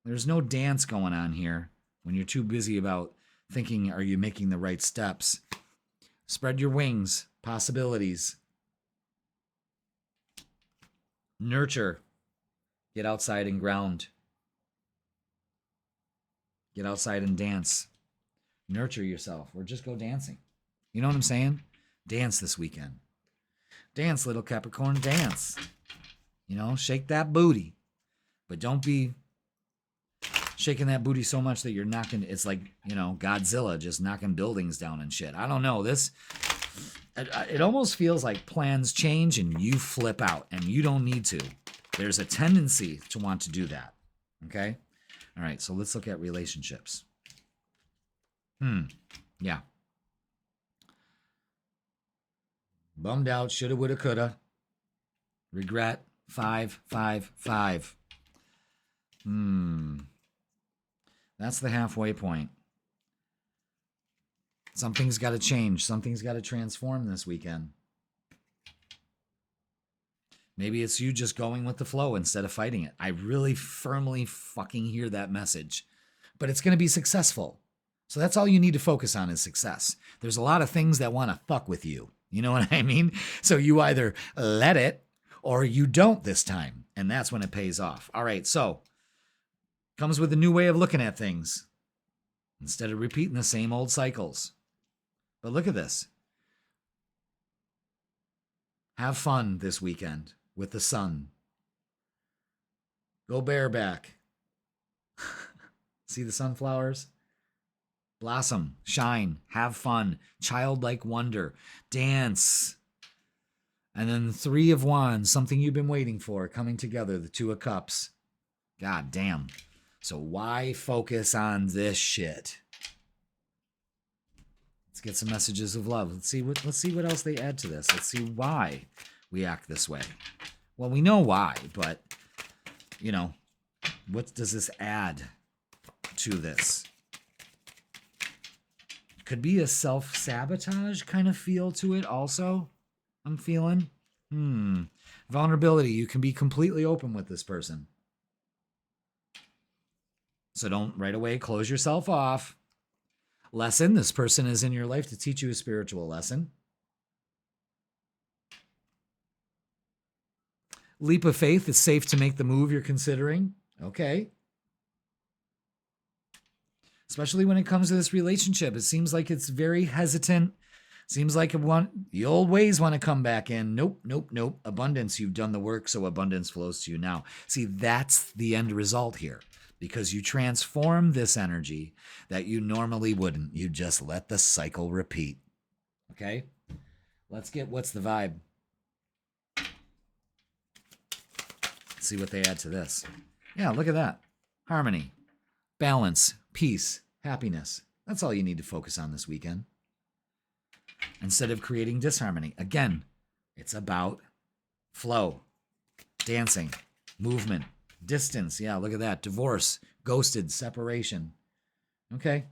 there's no dance going on here when you're too busy about thinking, are you making the right steps? Spread your wings. Possibilities. Nurture. Get outside and ground. Get outside and dance. Nurture yourself or just go dancing. You know what I'm saying? Dance this weekend. Dance, little Capricorn, dance. You know, shake that booty. But don't be shaking that booty so much that you're knocking, it's like, you know, Godzilla just knocking buildings down and shit. I don't know. It almost feels like plans change and you flip out, and you don't need to. There's a tendency to want to do that. Okay? All right, so let's look at relationships. Yeah. Bummed out, shoulda, woulda, coulda. Regret, 5, 5, 5. That's the halfway point. Something's got to change. Something's got to transform this weekend. Maybe it's you just going with the flow instead of fighting it. I really firmly fucking hear that message. But it's going to be successful. So that's all you need to focus on is success. There's a lot of things that want to fuck with you. You know what I mean? So you either let it or you don't this time. And that's when it pays off. All right, so comes with a new way of looking at things instead of repeating the same old cycles. But look at this. Have fun this weekend with the sun. Go bareback. See the sunflowers? Blossom, shine, have fun, childlike wonder, dance. And then the 3 of Wands, something you've been waiting for, coming together, the 2 of Cups. God damn. So why focus on this shit? Let's get some messages of love. Let's see what else they add to this. Let's see why we act this way. Well, we know why, but you know, what does this add to this? Could be a self-sabotage kind of feel to it also, I'm feeling. Vulnerability. You can be completely open with this person. So don't right away close yourself off. Lesson. This person is in your life to teach you a spiritual lesson. Leap of faith. It's safe to make the move you're considering. Okay. Especially when it comes to this relationship. It seems like it's very hesitant. Seems like the old ways want to come back in. Nope, nope, nope. Abundance. You've done the work, so abundance flows to you now. See, that's the end result here. Because you transform this energy that you normally wouldn't. You just let the cycle repeat. Okay? Let's get what's the vibe. Let's see what they add to this. Yeah, look at that. Harmony, balance, peace, happiness. That's all you need to focus on this weekend. Instead of creating disharmony. Again, it's about flow, dancing, movement, distance. Yeah, look at that. Divorce, ghosted, separation. Okay.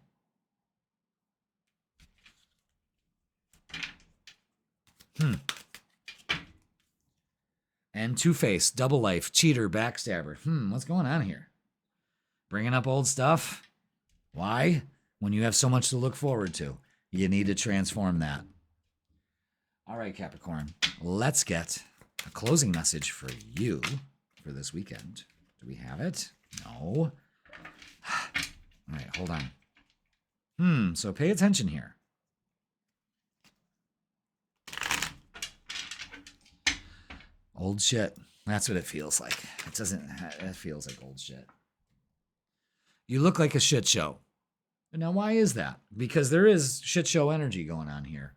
And two-face, double life, cheater, backstabber. What's going on here? Bringing up old stuff? Why? When you have so much to look forward to. You need to transform that. All right, Capricorn. Let's get a closing message for you for this weekend. Do we have it? No. All right, hold on. So pay attention here. Old shit. That's what it feels like. It feels like old shit. You look like a shit show. Now, why is that? Because there is shit show energy going on here.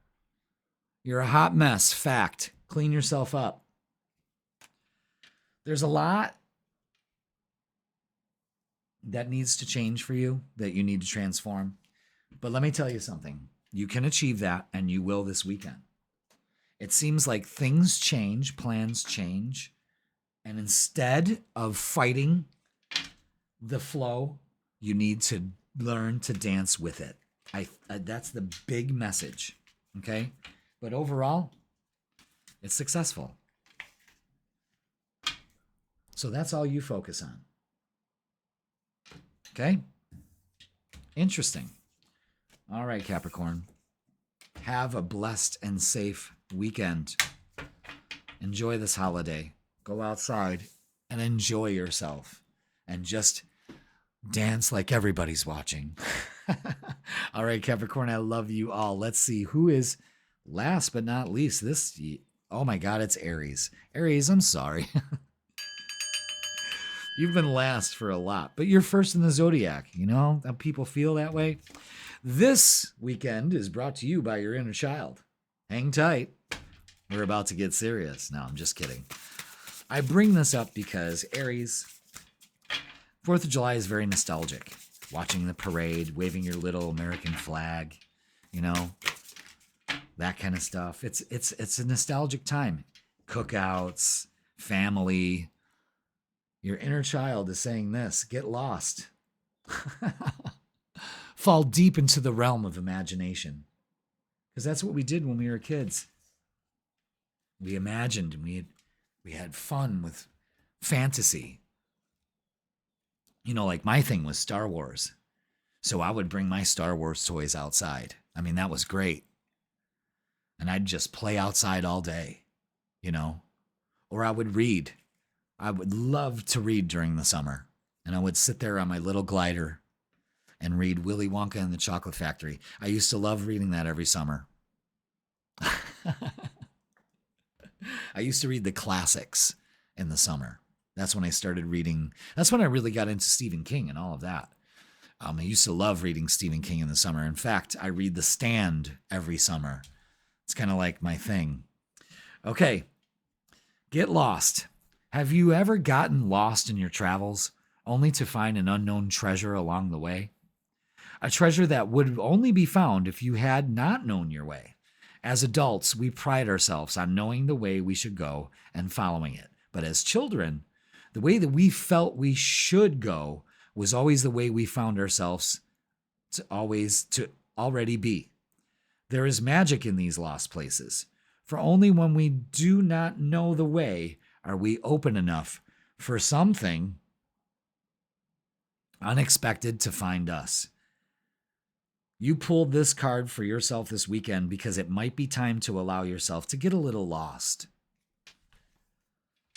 You're a hot mess. Fact. Clean yourself up. There's a lot that needs to change for you, that you need to transform. But let me tell you something. You can achieve that, and you will this weekend. It seems like things change, plans change, and instead of fighting the flow, you need to learn to dance with it. That's the big message, okay? But overall, it's successful. So that's all you focus on. Okay? Interesting. All right, Capricorn. Have a blessed and safe weekend. Enjoy this holiday. Go outside and enjoy yourself. And just dance like everybody's watching. All right, Capricorn, I love you all. Let's see who is last but not least. Oh my God, it's Aries. Aries, I'm sorry. You've been last for a lot, but you're first in the zodiac. You know how people feel that way? This weekend is brought to you by your inner child. Hang tight. We're about to get serious. No, I'm just kidding. I bring this up because Aries, 4th of July is very nostalgic. Watching the parade, waving your little American flag, you know, that kind of stuff. It's a nostalgic time. Cookouts, family. Your inner child is saying this: get lost. Fall deep into the realm of imagination. Because that's what we did when we were kids. We imagined and we had fun with fantasy. You know, like my thing was Star Wars. So I would bring my Star Wars toys outside. I mean, that was great. And I'd just play outside all day, you know. Or I would read. I would love to read during the summer. And I would sit there on my little glider and read Willy Wonka and the Chocolate Factory. I used to love reading that every summer. I used to read the classics in the summer. That's when I started reading. That's when I really got into Stephen King and all of that. I used to love reading Stephen King in the summer. In fact, I read The Stand every summer. It's kind of like my thing. Okay, get lost. Have you ever gotten lost in your travels only to find an unknown treasure along the way? A treasure that would only be found if you had not known your way. As adults, we pride ourselves on knowing the way we should go and following it. But as children, the way that we felt we should go was always the way we found ourselves to already be. There is magic in these lost places, for only when we do not know the way are we open enough for something unexpected to find us. You pulled this card for yourself this weekend because it might be time to allow yourself to get a little lost.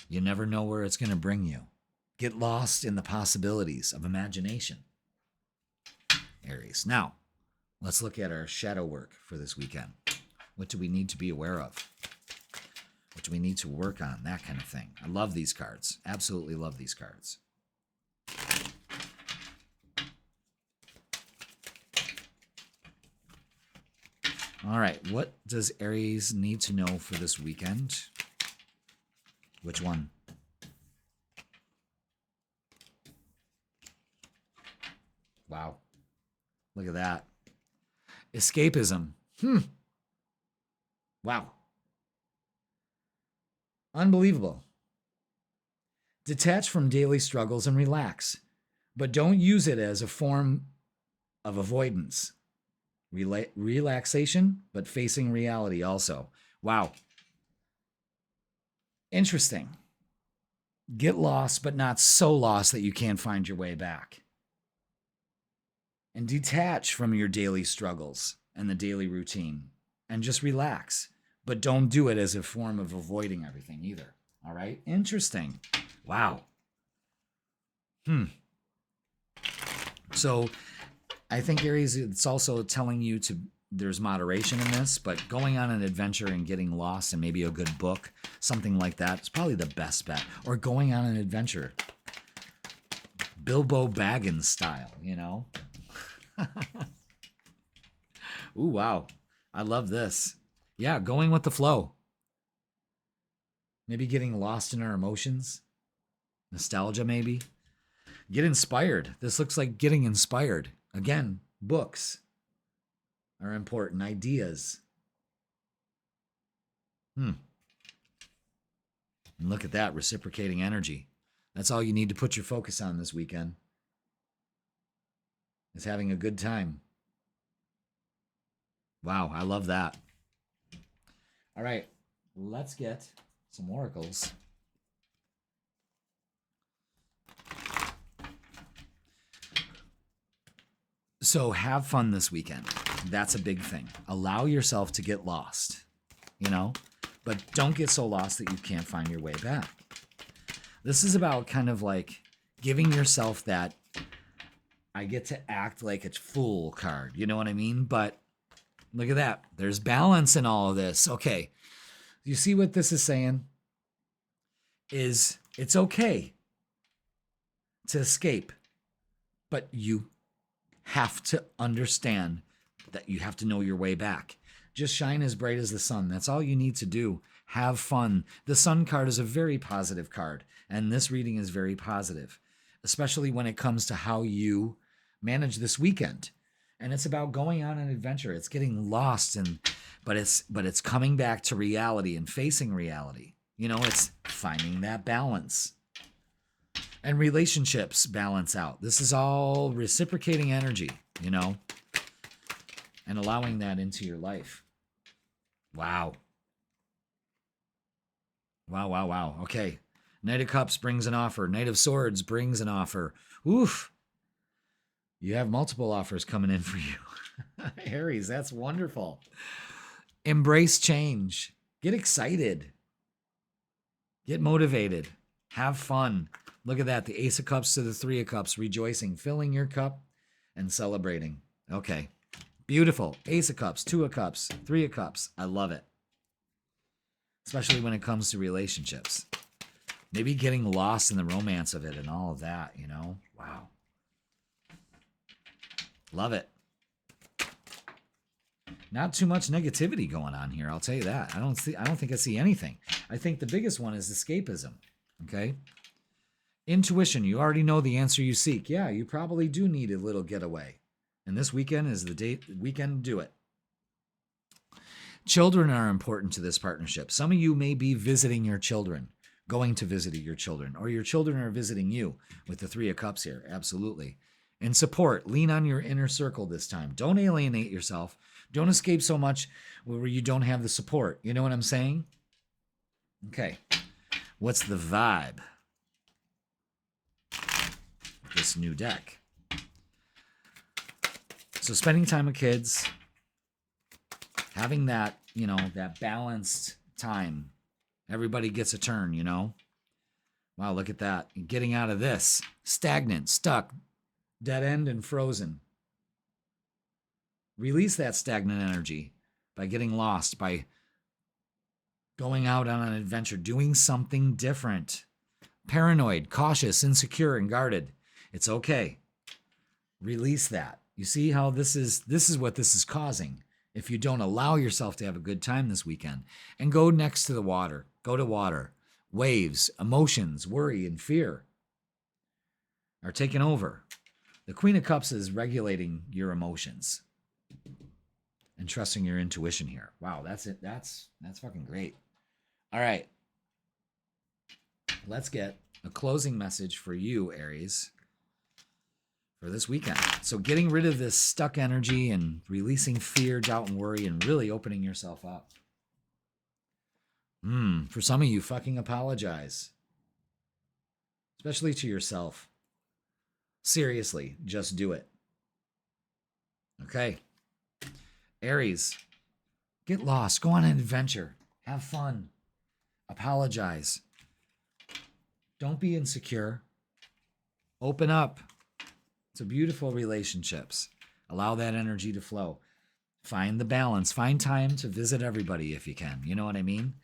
You never know where it's going to bring you. Get lost in the possibilities of imagination. Aries. Now, let's look at our shadow work for this weekend. What do we need to be aware of? What do we need to work on? That kind of thing. I love these cards. Absolutely love these cards. All right, what does Aries need to know for this weekend? Which one? Wow. Look at that. Escapism. Wow. Unbelievable. Detach from daily struggles and relax, but don't use it as a form of avoidance. Relaxation, but facing reality also. Wow. Interesting. Get lost, but not so lost that you can't find your way back. And detach from your daily struggles and the daily routine and just relax. But don't do it as a form of avoiding everything either. All right? Interesting. Wow. So I think Aries, it's also telling you there's moderation in this, but going on an adventure and getting lost and maybe a good book, something like that, is probably the best bet. Or going on an adventure. Bilbo Baggins style, you know? Ooh, wow. I love this. Yeah, going with the flow. Maybe getting lost in our emotions. Nostalgia, maybe. Get inspired. This looks like getting inspired. Again, books are important. Ideas. And look at that, reciprocating energy. That's all you need to put your focus on this weekend. Is having a good time. Wow, I love that. All right, let's get some oracles. So have fun this weekend. That's a big thing. Allow yourself to get lost, you know, but don't get so lost that you can't find your way back. This is about kind of like giving yourself that I get to act like a fool card. You know what I mean? But look at that. There's balance in all of this. Okay. You see what this is saying? Is it's okay to escape, but you have to understand that you have to know your way back. Just shine as bright as the sun. That's all you need to do. Have fun. The sun card is a very positive card, and this reading is very positive, especially when it comes to how you manage this weekend. And it's about going on an adventure. It's getting lost, but it's coming back to reality and facing reality. You know, it's finding that balance. And relationships balance out. This is all reciprocating energy, you know, and allowing that into your life. Wow. Wow, wow, wow. Okay. Knight of Cups brings an offer. Knight of Swords brings an offer. Oof. You have multiple offers coming in for you. Aries, that's wonderful. Embrace change. Get excited. Get motivated. Have fun. Look at that. The Ace of Cups to the Three of Cups. Rejoicing. Filling your cup and celebrating. Okay. Beautiful. Ace of Cups, Two of Cups, Three of Cups. I love it. Especially when it comes to relationships. Maybe getting lost in the romance of it and all of that, you know? Wow. Love it. Not too much negativity going on here, I'll tell you that. I don't think I see anything. I think the biggest one is escapism. Okay? Intuition. You already know the answer you seek. Yeah, you probably do need a little getaway. And this weekend is the weekend to do it. Children are important to this partnership. Some of you may be visiting your children, going to visit your children, or your children are visiting you with the Three of Cups here. Absolutely. And support. Lean on your inner circle this time. Don't alienate yourself. Don't escape so much where you don't have the support. You know what I'm saying? Okay. What's the vibe? This new deck. So spending time with kids, having that, you know, that balanced time. Everybody gets a turn, you know? Wow, look at that. Getting out of this. Stagnant, stuck, dead end, and frozen. Release that stagnant energy by getting lost, by going out on an adventure, doing something different. Paranoid, cautious, insecure, and guarded. It's okay. Release that. You see how this is what this is causing if you don't allow yourself to have a good time this weekend. And go next to the water. Go to water. Waves, emotions, worry, and fear are taking over. The Queen of Cups is regulating your emotions and trusting your intuition here. Wow, that's it. That's fucking great. All right. Let's get a closing message for you, Aries, for this weekend. So getting rid of this stuck energy and releasing fear, doubt, and worry, and really opening yourself up. For some of you, fucking apologize. Especially to yourself. Seriously, just do it. Okay. Aries, get lost. Go on an adventure. Have fun. Apologize. Don't be insecure. Open up to beautiful relationships. Allow that energy to flow. Find the balance. Find time to visit everybody if you can. You know what I mean?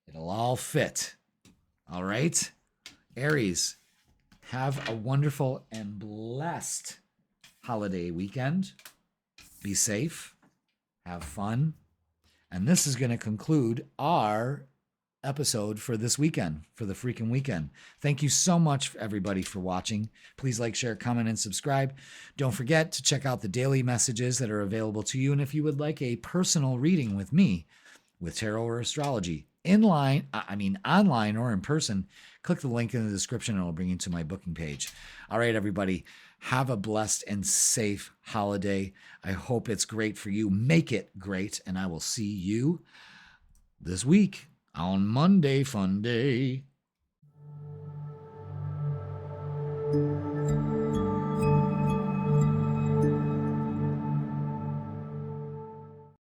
It'll all fit. All right? Aries, have a wonderful and blessed holiday weekend. Be safe. Have fun. And this is going to conclude our episode for this weekend, for the Freakin Weekend. Thank you so much, everybody, for watching. Please like, share, comment, and subscribe. Don't forget to check out the daily messages that are available to you. And if you would like a personal reading with me, with tarot or astrology, online or in person, click the link in the description and it'll bring you to my booking page. All right, everybody, have a blessed and safe holiday. I hope it's great for you. Make it great, and I will see you this week on Monday, Fun Day.